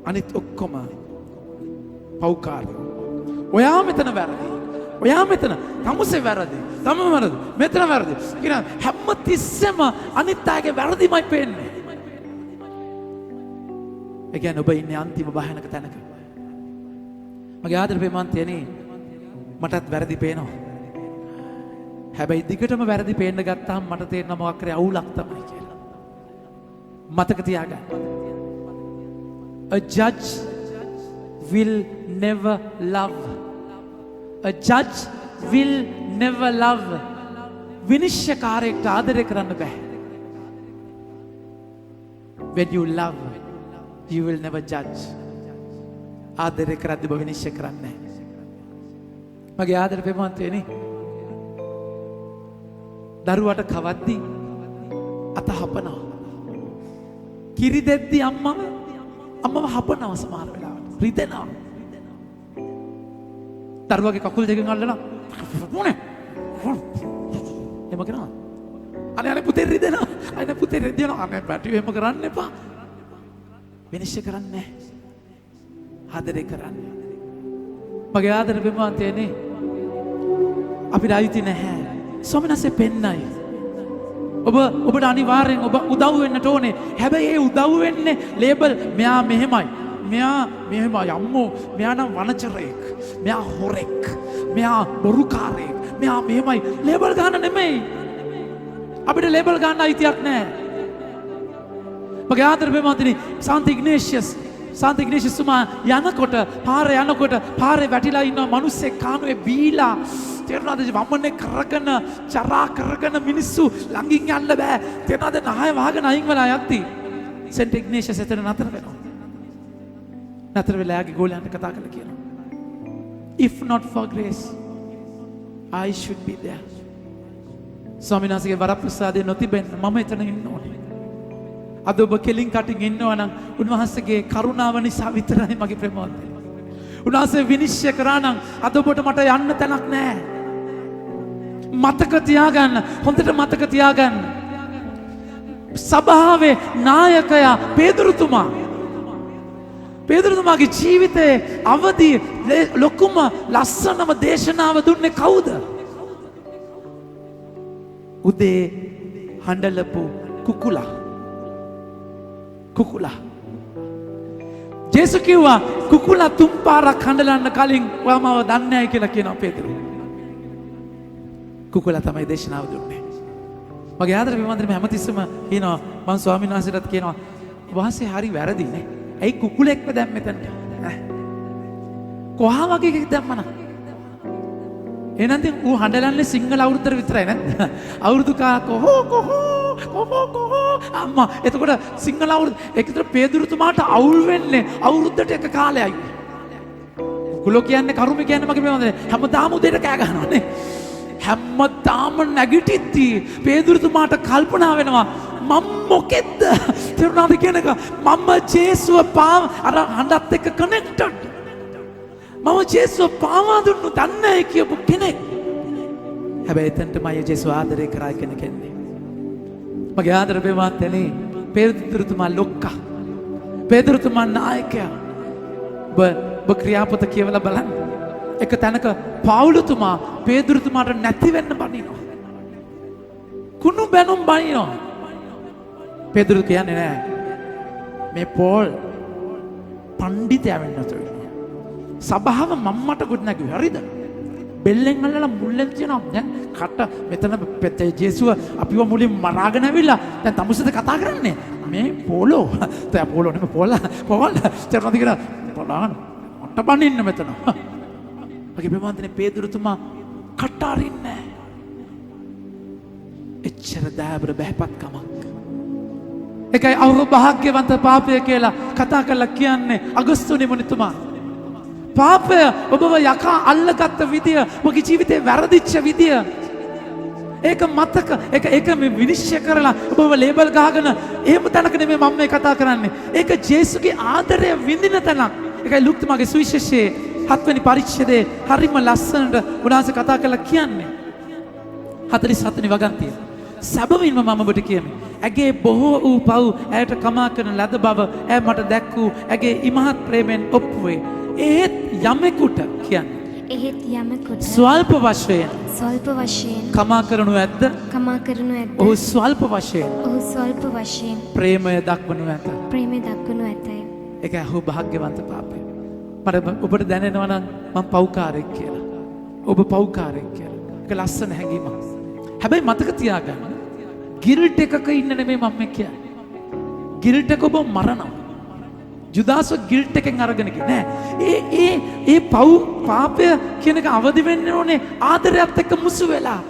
Speaker 1: අනිත් ඔක්කොම පව්කාරයෝ. ඔයා මෙතන වැරදි. ඔයා මෙතන තමුසේ වැරදි. තමම වැරදි. මෙතන වැරදි. කියන හැම තිස්සෙම අනිත් අයගේ වැරදිමයි පේන්නේ. ඒ කියන්නේ ඔබ ඉන්නේ අන්තිම භයානක තැනක. මගේ ආදර ප්‍රේමවන්තයනි මටත් වැරදි පේනවා. හැබැයි දිගටම වැරදි පේන්න ගත්තාම මට තේරෙනවා මොකක් කරේ අවුලක් තමයි කියලා. මතක තියාගන්න. A judge will never love. A judge will never love. විනිශ්චයකාරයෙක්ට ආදරය කරන්න බෑ. When you love, you will never judge. ආදරය කරද්දී ඔබ විනිශ්චය කරන්නේ නැහැ. මගේ ආදර ප්‍රේමවන්තයනි දරුවට කවද්දී අත හපනවා. කිරි දෙද්දී අම්මව හපනවා සමහර වෙලාවට. රිදෙනවා. දරුවගේ කකුල් දෙකෙන් අල්ලලා මොනේ? එම කරනවා. අනේ පුතේ රිදෙනවා. අනේ පුතේ රිදෙනවා. අනේ පැටියෝ එහෙම කරන්න එපා. විනිශ්චය කරන්නේ නැහැ. ආදරය කරන්නේ. මගේ ආදර ප්‍රේමවන්තයනි අපිට අයිති නැහැ. ස්වාමීන් වහන්සේ පෙන්නයි. ඔබට අනිවාර්යෙන් ඔබ උදව් වෙන්නට ඕනේ. හැබැයි ඒ උදව් වෙන්නේ ලේබල් මෙයා මෙහෙමයි. මෙයා මෙහෙමයි අම්මෝ. මෙයා නම් වනචරයෙක්. මෙයා හොරෙක්. මෙයා බොරුකාරයෙක්. මෙයා මෙහෙමයි. ලේබල් ගන්න නෙමෙයි. අපිට ලේබල් ගන්න අයිතියක් නැහැ. මගේ ආදර ප්‍රේමවන්තනි සාන්ති ඉග්නේෂියස් තුමා යනකොට පාරේ වැටිලා ඉන්න මිනිස්සෙක් කානුවේ බීලා තේරුණාද වමනේ කරගෙන චරා කරගෙන මිනිස්සු ළඟින් යන්න බෑ. තේරුණාද නහය වහගෙන අයින් වෙලා යද්දී සෙන්ට් ඉග්නේෂියස් එතන නතර වෙනවා. නතර වෙලා යාගේ ගෝලයන්ට කතා කරලා කියනවා if not for grace I should be there. ස්වාමීන් වහන්සේගේ වරප්‍රසාදය නොතිබෙන්න මම එතන ඉන්න ඕනේ. අද ඔබ කෙලින් කටින් ඉන්නවා නම් උන්වහන්සේගේ කරුණාව නිසා විතරයි මගේ ප්‍රේමවන්තය. උන්වහන්සේ විනිශ්චය කරා නම් අද ඔබට මට යන්න තැනක් නැහැ. මතක තියාගන්න. හොඳට මතක තියාගන්න. සභාවේ නායකයා පේදුරුතුමාගේ ජීවිතයේ අවදී ලොකුම ලස්සනම දේශනාව දුන්නේ කවුද? උදේ හඬලපු කුකුලා. ජේසු කිව්වා කුකුලා තුන් පාරක් හඬලන්න කලින් ඔයා මාව දන්නේ නැහැ කියලා කියනවා පේදුරු. කුකුලා තමයි දේශනාව දුන්නේ. මගේ ආදර ප්‍රේමවන්තනි හැමතිස්සෙම කියනවා මම ස්වාමීන් වහන්සේටත් කියනවා වහන්සේ හරි වැරදිනේ. ඇයි කුකුලෙක්ව දැම්ම මෙතනට? කොහා වගේ එකක් දැම්මන? එහෙනම් දැන් ඌ හඬලන්නේ සිංහල අවුරුද්දට විතරයි නේද? අවුරුදු කොහෝ අම්මා එතකොට සිංහල අවුරුදු ඒකතර පේදුරුතුමාට අවුල් වෙන්නේ අවුරුද්දට එක කාලයයි. කුකුලෝ කියන්නේ කරුමේ කියන්නේ මගේ ප්‍රේමවන්තනි හැමදාම උදේට කෑ ගහනවානේ. හැමදාම නැගිටිද්දි පේදුරුතුමාට කල්පනා වෙනවා මම මොකෙද්ද? තේරුණාද කියන එක? මම ජේසුව අර හඬත් එක්ක කනෙක්ටඩ්. මම ජේසුව පාවා දුන්නු දන්නේ කියපු කෙනෙක්. හැබැයි එතනට මම ජේසුව ආදරය කරා කෙනෙක් එන්නේ. මගේ ආදර ප්‍රේමවන්තනි පේදුරුතුමා ලොක්කා. පේදුරුතුමා නායකයා. ඔබ ඔබ ක්‍රියාපොත කියවලා බලන්න. එක තැනක පවුලුතුමා පේදුරුතුමාට නැති වෙන්න බනිනවා. කුණු බැනුම් බනිනවා. පේදුරු කියන්නේ නෑ මේ පෝල් පණ්ඩිතයා වෙන්න උතුරු. සභාව මම්මට ගොඩ නැගුවේ. හරිද? බෙල්ලෙන් අල්ලලා මුල්ලෙන් තියනවා. දැන් කට මෙතන ජේසුව අපිව මුලින් මරාගෙන ඇවිල්ලා දැන් තමුසෙද කතා කරන්නේ. මේ පෝලෝ. තෑ පෝලෝ නෙමෙයි පෝල්. චරණදි කියලා බලන්න. මට බනින්න මෙතන. මගේ ප්‍රමාන්තනේ පේදුරුතුමා කට අරින්නේ. එච්චර දෑබර බහැපත්කමක්. එකයි අවුරු භාග්‍යවන්ත පාපය කියලා කතා කරලා කියන්නේ අගස්තුනි මුනිතුමා. පාපය ඔබව යකා අල්ලගත්ත විදිය, ඔබගේ ජීවිතේ වැරදිච්ච විදිය. ඒක මතක ඒක මේ විනිශ්චය කරලා ඔබව ලේබල් ගහගෙන එහෙම තැනක නෙමෙයි මම මේ කතා කරන්නේ. ඒක ජේසුගේ ආදරය විඳින තැනක්. ඒකයි ලුක්තුමාගේ සුවිශේෂයේ 7 වෙනි පරිච්ඡේදයේ හරිම ලස්සනට උන්වහන්සේ කතා කරලා කියන්නේ. 47 වෙනි වගන්තිය. සැබවින්ම මම ඔබට කියමි. ඇගේ බොහෝ වූ පව් ඇයට කමා කරන ලද බව ඇය මට දැක්වූ ඇගේ ඉමහත් ප්‍රේමෙන් ඔප්පුවේ. එහෙත් යමෙකුට කියන්නේ.
Speaker 2: එහෙත් යමෙකුට
Speaker 1: ස්වල්ප වශයෙන් කමා කරනු ඇද්ද? ඔහු ස්වල්ප වශයෙන් ප්‍රේමය දක්වනු ඇත. ඒක ඔහු භාග්‍යවන්ත පාපය. මට ඔබට දැනෙනවා නම් මම පව්කාරයෙක් කියලා. ඔබ පව්කාරයෙක් කියලා. ඒක ලස්සන හැඟීමක්. හැබැයි මතක තියාගන්න ගිල්ට් එකක ඉන්න නෙමෙයි මම කියන්නේ. ගිල්ට් එක ඔබ මරනවා. ජුදාස්ව ගිල්ට් එකෙන් අරගෙන නෑ. ඒ පාපය කියන එක අවදි වෙන්න ඕනේ ආදරයත් එක්ක මුසු වෙලා.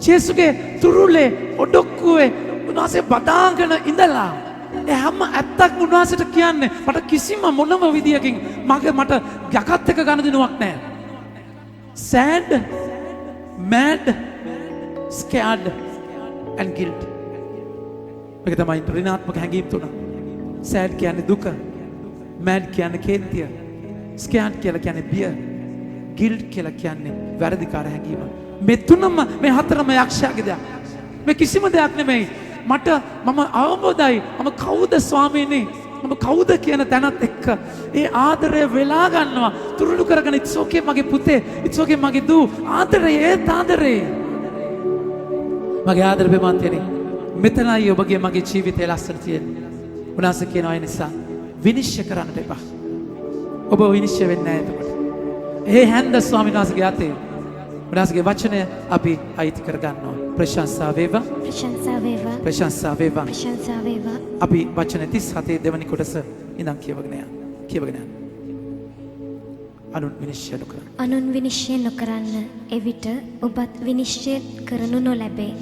Speaker 1: ජේසුගේ තුරුලේ ඔඩොක්කුවේ උන්වහන්සේ බදාගෙන ඉඳලා ඒ හැම ඇත්තක් උන්වහන්සේට කියන්නේ මට කිසිම මොනම විදියකින් මට යකත් එක්ක ගන්න දිනුවක් නෑ. sad, mad, scared and guilt. මේක තමයි ඍණාත්මක හැඟීම් තුන. sad කියන්නේ දුක, mad කියන්නේ කේන්තිය, scared කියලා කියන්නේ බිය, guilt කියලා කියන්නේ වැරදිකාර හැඟීම. මේ තුනම මේ හතරම යක්ෂයාගේ දෙයක්. මේ කිසිම දෙයක් නෙමෙයි. මම අවබෝධයි මම කවුද ස්වාමීනි, මම කවුද කියන තැනත් එක්ක ඒ ආදරය වෙලා ගන්නවා. තුරුළු කරගෙන it's okay මගේ පුතේ, it's okay මගේ දූ. ආදරේ ඒත් ආදරේ. මගේ ආදර ප්‍රමාන්තයනේ මෙතනයි ඔබගේ මගේ ජීවිතේ ලස්සන තියෙන්නේ. උනාසේ කියනවා ඒ නිසා විනිශ්චය කරන්නට එපා. ඔබ විනිශ්චය වෙන්නේ නැහැ එතකොට. ඒ හැන්ද ස්වාමීන් වහන්සේගේ අතේ උනාසේගේ වචනය අපි අයිති කර ගන්නවා. ප්‍රශංසා වේවා. අපි වචන 37 දෙවනි කොටස ඉඳන් කියවගෙන යන්න.
Speaker 2: අනුන් විනිශ්චය නොකරන්න. එවිට ඔබත් විනිශ්චය කරනු නොලැබේ.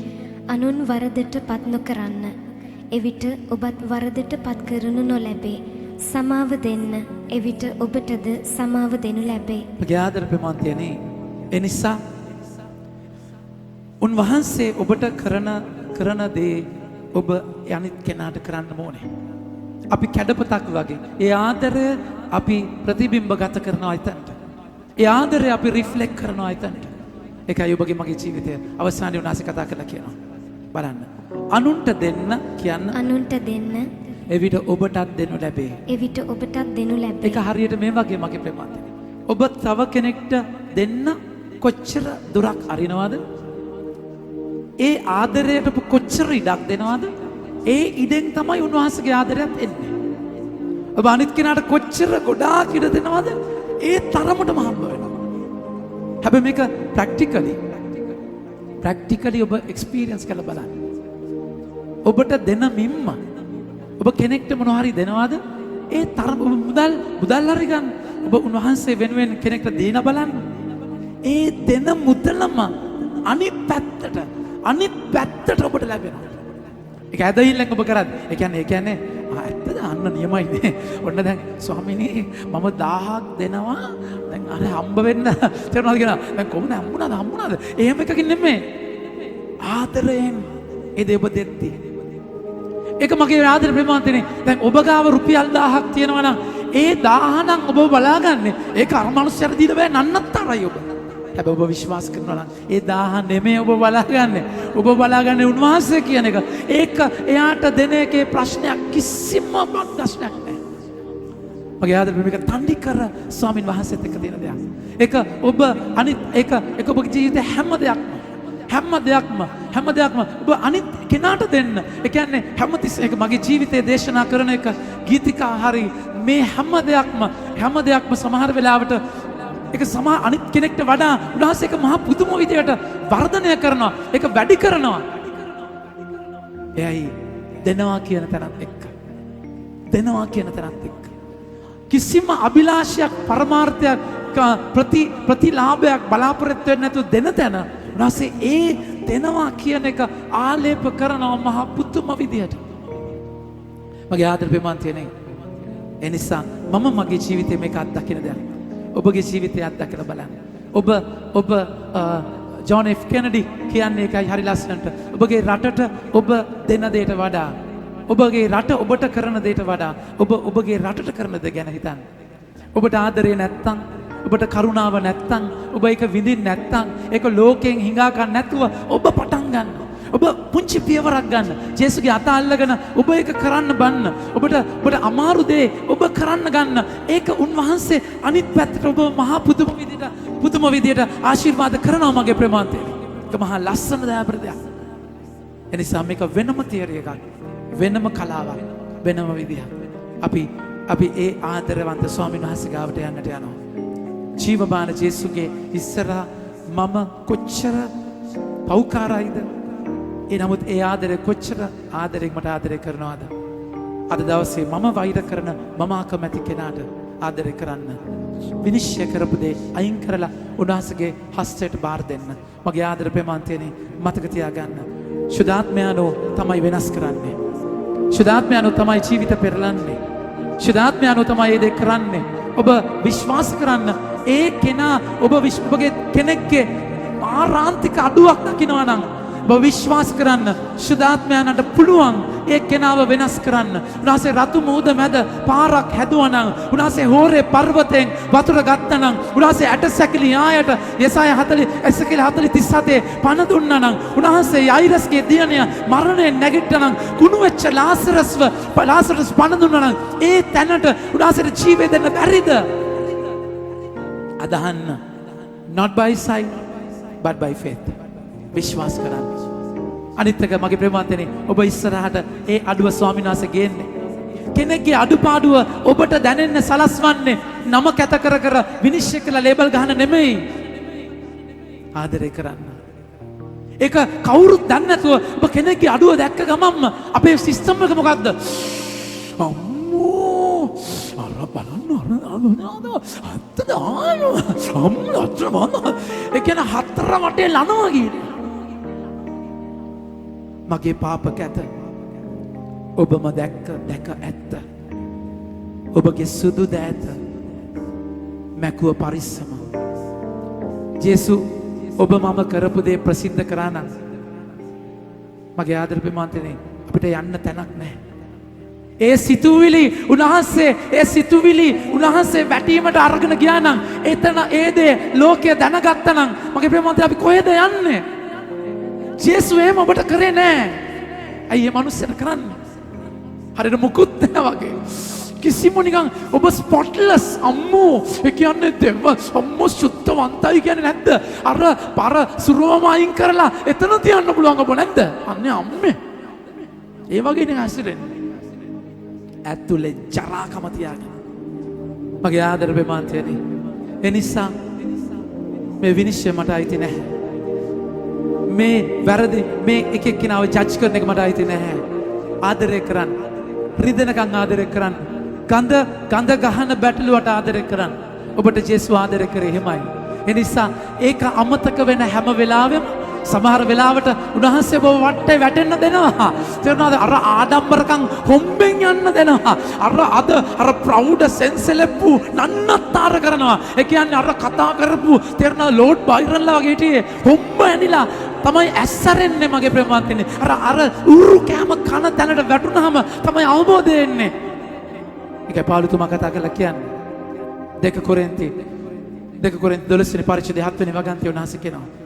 Speaker 2: අනුන් වරදට පත් නොකරන්න. එවිට ඔබත් වරදට පත් කරනු නොලැබේ. සමාව දෙන්න. එවිට ඔබටද සමාව දෙනු ලැබේ.
Speaker 1: මගේ ආදර ප්‍රමාන්තයනේ එනිසා උන්වහන්සේ ඔබට කරන දේ ඔබ අනිත් කෙනාට කරන්න ඕනේ. අපි කැඩපතක් වගේ. ඒ ආදරය අපි ප්‍රතිබිම්බගත කරනවා එතනට. ඒ ආදරය අපි රිෆ්ලෙක්ට් කරනවා එතනට. ඒකයි ඔබගේ මගේ ජීවිතය අවසානයේ උනාසේ කතා කරලා කියනවා. බලන්න. අනුන්ට දෙන්න කියන්න. එවිට ඔබටත් දෙනු ලැබේ. ඒක හරියට මේ වගේ මගේ ප්‍රේමාන්තය. ඔබ තව කෙනෙක්ට දෙන්න කොච්චර දුරක් අරිනවද? ඒ ආදරයට කොච්චර ඉඩක් දෙනවද? ඒ ඉඩෙන් තමයි උන්වහන්සේගේ ආදරයත් එන්නේ. ඔබ අනිත් කෙනාට කොච්චර ගොඩාක් ඉඩ දෙනවද? ඒ තරමටම හම්බ වෙනවා. හැබැයි මේක ප්‍රැක්ටිකලි ඔබ එක්ස්පීරියන්ස් කරලා බලන්න. ඔබට දෙන මිම්ම ඔබ කෙනෙක්ට මොනවා හරි දෙනවද? ඒ තරම මුදල් හරි ගන්න. ඔබ උන්වහන්සේ වෙනුවෙන් කෙනෙක්ට දෙන බලන්න. ඒ දෙන මුදලම අනිත් පැත්තට ඔබට ලැබෙනවා. ඒක ඇදහිල්ලෙන් ඔබ කරන්නේ. ඒ කියන්නේ ඇත්තද අන්න නියමයිනේ. ඔන්න දැන් ස්වාමීනි මම 1000ක් දෙනවා. දැන් අර හම්බ වෙන්න තේරෙනවද කියලා. දැන් කොහොමද හම්බුණාද? එහෙම එකකින් නෙමෙයි. ආදරයෙන් ඒ දේ ඔබ දෙද්දී. ඒක මගේ ආදර ප්‍රේමාන්තනේ. දැන් ඔබ ගාව රුපියල් 1000ක් තියෙනවා නම් ඒ 1000 නම් ඔබ බලාගන්නේ. ඒක අර මනුස්සයර දීලා බෑ නන්නත්තරයි ඔබ. හැබැයි ඔබ විශ්වාස කරනවා නම් ඒ 1000 නෙමෙයි ඔබ බලාගන්නේ. ඔබ බලාගන්නේ උන්වහන්සේ කියන එක. ඒක එයාට දෙන එකේ ප්‍රශ්නයක් කිසිම ප්‍රශ්නයක් නැහැ. මගේ ආදරේ මේක තණ්ඩි කර ස්වාමින් වහන්සේත් එක්ක තියෙන දෙයක්. ඒක ඔබ අනිත් ඒක ඔබගේ ජීවිතේ හැම දෙයක්ම ඔබ අනිත් කෙනාට දෙන්න. ඒ කියන්නේ හැමතිස්සෙම ඒක මගේ ජීවිතේ දේශනා කරන එක ගීතිකා හරි මේ හැම දෙයක්ම සමහර වෙලාවට ඒක අනිත් කෙනෙක්ට වඩා උන්වහන්සේ ඒක මහා පුදුම විදියට වර්ධනය කරනවා. ඒක වැඩි කරනවා. එයයි දෙනවා කියන තැනත් එක්ක. කිසිම අභිලාෂයක් පරමාර්ථයක් ප්‍රතිලාභයක් බලාපොරොත්තු වෙන්නේ නැතුව දෙන තැන උන්වහන්සේ ඒ දෙනවා කියන එක ආලේප කරනවා මහා පුදුම විදියට. මගේ ආදර ප්‍රේමාන්තියනේ ඒ නිසා මම මගේ ජීවිතේ මේක අත්දකින දෙයක්. ඔබගේ ජීවිතය අත්දකලා බලන්න. ඔබ ජොන් එෆ් කෙනඩි කියන්නේ එකයි හරි ලස්සනට. ඔබගේ රටට ඔබ දෙන දෙයට වඩා ඔබගේ රට ඔබට කරන දෙයට වඩා ඔබගේ රටට කරන දේ ගැන හිතන්න. ඔබට ආදරේ නැත්තම්, ඔබට කරුණාව නැත්තම්, ඔබ ඒක විඳින්න නැත්තම්, ඒක ලෝකයෙන් හිඟා ගන්න නැතුව ඔබ පටන් ගන්න. ඔබ පුංචි පියවරක් ගන්න. ජේසුගේ අත අල්ලගෙන ඔබ ඒක කරන්න බන්න. ඔබට අමාරු දේ ඔබ කරන්න ගන්න. ඒක උන්වහන්සේ අනිත් පැත්තට ඔබ මහා පුදුම විදියට ආශිර්වාද කරනවා මගේ ප්‍රේමාන්තේ. ඒක මහා ලස්සන දයාපරදයක්. එනිසා මේක වෙනම තියරිය එකක්. වෙනම කලාවක්. වෙනම විදියක්. අපි ඒ ආදරවන්ත ස්වාමීන් වහන්සේ ගාවට යන්නට යනවා. ජීවමාන ජේසුගේ ඉස්සරහා මම කොච්චර පෞකාරයිද? ඒ නමුත් ඒ ආදරේ කොච්චර ආදරෙන් මට ආදරය කරනවද? අද දවසේ මම වෛර කරන මම අකමැති කෙනාට ආදරය කරන්න. විනිශ්චය කරපු දේ අයින් කරලා උන්වහන්සේගේ හස්තයට බාර දෙන්න. මගේ ආදර ප්‍රේමාන්තයනේ මතක තියාගන්න. සුදාත්මයන්ෝ තමයි වෙනස් කරන්නේ. සුදාත්මයන්ෝ තමයි ජීවිත පෙරලන්නේ. සුදාත්මයන්ෝ තමයි ඒ දේ කරන්නේ. ඔබ විශ්වාස කරන්න ඒ කෙනා ඔබගේ කෙනෙක්ගේ ආරාන්තික අඩුවක් දකිනවා නම් ඔබ විශ්වාස කරන්න සුදාත්මයන්ට පුළුවන් ඒ කෙනාව වෙනස් කරන්න. උන්වහන්සේ රතු මුහුද මැද පාරක් හැදුවා නම්, උන්වහන්සේ හෝරේ පර්වතයෙන් වතුර ගත්තා නම්, උන්වහන්සේ ඇටසැකිලි ආයට යෙසායා 40:37 පණ දුන්නා නම්, උන්වහන්සේ යයිරස්ගේ දියණිය මරණයෙන් නැගිට්ටා නම්, කුණු වෙච්ච ලාසරස් පණ දුන්නා නම්, ඒ තැනට උන්වහන්සේට ජීවය දෙන්න බැරිද? අදහන්න. Not by sight but by faith. විශ්වාස කරන්න. අනිත් එක මගේ ප්‍රේමාන්තනේ ඔබ ඉස්සරහට ඒ අඩුව ස්වාමීන් වහන්සේ ගේන්නේ. කෙනෙක්ගේ අඩුපාඩුව ඔබට දැනෙන්න සලස්වන්නේ නම කැත කර විනිශ්චය කළ ලේබල් ගහන නෙමෙයි. ආදරය කරන්න. ඒක කවුරුත් දන්නේ නැතුව ඔබ කෙනෙක්ගේ අඩුව දැක්ක ගමන්ම අපේ සිස්ටම් එක මොකද්ද? අම්මෝ අර බලන්න අත්තද ඒ කියන්නේ හතර වටේ ලනවා කියන්නේ. මගේ පාප කැත ඔබම දැක ඇත්ත. ඔබගේ සුදු දෑත මැකුව පරිස්සම. ජේසු ඔබ මම කරපු දේ ප්‍රසිද්ධ කරා නම් මගේ ආදර ප්‍රේමාන්තනේ අපිට යන්න තැනක් නැහැ. ඒ සිතුවිලි උන්වහන්සේ වැටීමට අරගෙන ගියා නම් එතන ඒ දේ ලෝකය දැනගත්තා නම් මගේ ප්‍රේමාන්තේ අපි කොහෙද යන්නේ? ජේසු එහෙම ඔබට කරේ නෑ. ඇයි මේ මිනිස්සුන්ට කරන්නේ? හරියට මුකුත් නෑ වගේ. කිසිම නිකන් ඔබ ස්පොට්ලස් අම්මෝ ඒ කියන්නේ දෙව අම්මෝ සුද්ධවන්තයි කියන්නේ නැද්ද? අර සුරෝම අයින් කරලා එතන තියන්න පුළුවන් ඔබ නැද්ද? අන්නේ අම්මේ. ඒ වගේ නේ ඇසිරෙන්නේ. ඇතුලේ ජරාකම තියාගෙන. මගේ ආදර ප්‍රේමාන්තයනේ. ඒ නිසා මේ විනිශ්චය මට අයිති නැහැ. මේ වැරදි මේ එක එක්කිනාව ජජ් කරන එක මට අයිති නැහැ. ආදරය කරන්න. රිදෙනකන් ආදරය කරන්න. ගඳ ගහන බැටළුවට ආදරය කරන්න. ඔබට ජේසු ආදරය කරේ එහෙමයි. ඒ නිසා ඒක අමතක වෙන හැම වෙලාවෙම සමහර වෙලාවට උන්වහන්සේ ඔබ වටේ වැටෙන්න දෙනවා. තේරුණාද? අර ආඩම්බරකම් හොම්බෙන් යන්න දෙනවා. අර ප්‍රවුඩ සෙන්සෙලප්පු නන්නත්තර කරනවා. ඒ කියන්නේ අර කතා කරපු තේරුණාද ලෝඩ් බයිරන්ලා වගේ හිටියේ හොම්බ ඇනිලා තමයි ඇස්සරෙන්නේ මගේ ප්‍රේමාන්තනේ. අර උරු කැම කන තැනට වැටුනහම තමයි අවබෝධය එන්නේ. ඒක පාළුතුමා කතා කරලා කියන්නේ. 2 කොරින්ති 12 වෙනි පරිච්ඡේදය 7 වෙනි වගන්තිය උන්වහන්සේ කියනවා.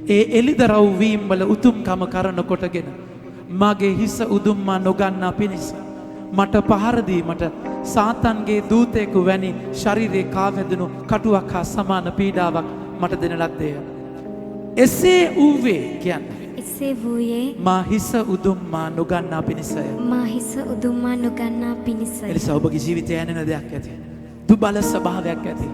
Speaker 1: ඒ එලිදරව් වීම් වල උතුම්කම කරන කොටගෙන මගේ හිස උදුම්මා නොගන්නා පිණිස මට පහර දීමට සාතන්ගේ දූතයෙකු වැනි ශරීරයේ කාවැදුණු කටුවක් හා සමාන පීඩාවක් මට දෙන ලද්දේය. එසේ වූවේ කියන්නේ
Speaker 2: එසේ වූයේ
Speaker 1: මා හිස උදුම් මා නොගන්නා පිණිසය.
Speaker 2: මා හිස උදුම්මා නොගන්නා පිණිසය.
Speaker 1: එනිසා ඔබගේ ජීවිතය ඇනෙන දෙයක් ඇති. දුබල ස්වභාවයක් ඇති.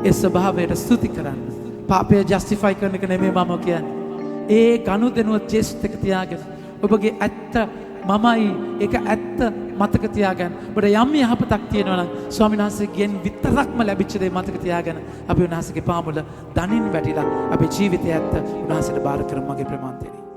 Speaker 1: ඒ ස්වභාවයට ස්තුති කරන්න. පාපය ජස්ටිෆයි කරන එක නෙමෙයි මම කියන්නේ. ඒ ගනුදෙනුව ජේසුස් එක්ක තියාගෙන ඔබගේ ඇත්ත මමයි ඒක ඇත්ත මතක තියාගන්න. ඔබට යම් යහපතක් තියෙනවා නම් ස්වාමීන් වහන්සේගෙන් විතරක්ම ලැබිච්ච දේ මතක තියාගෙන අපි උන්වහන්සේගේ පාමුල දනින් වැටිලා අපේ ජීවිතය ඇත්ත උන්වහන්සේට බාර කරමු මගේ ප්‍රමාන්තේනි.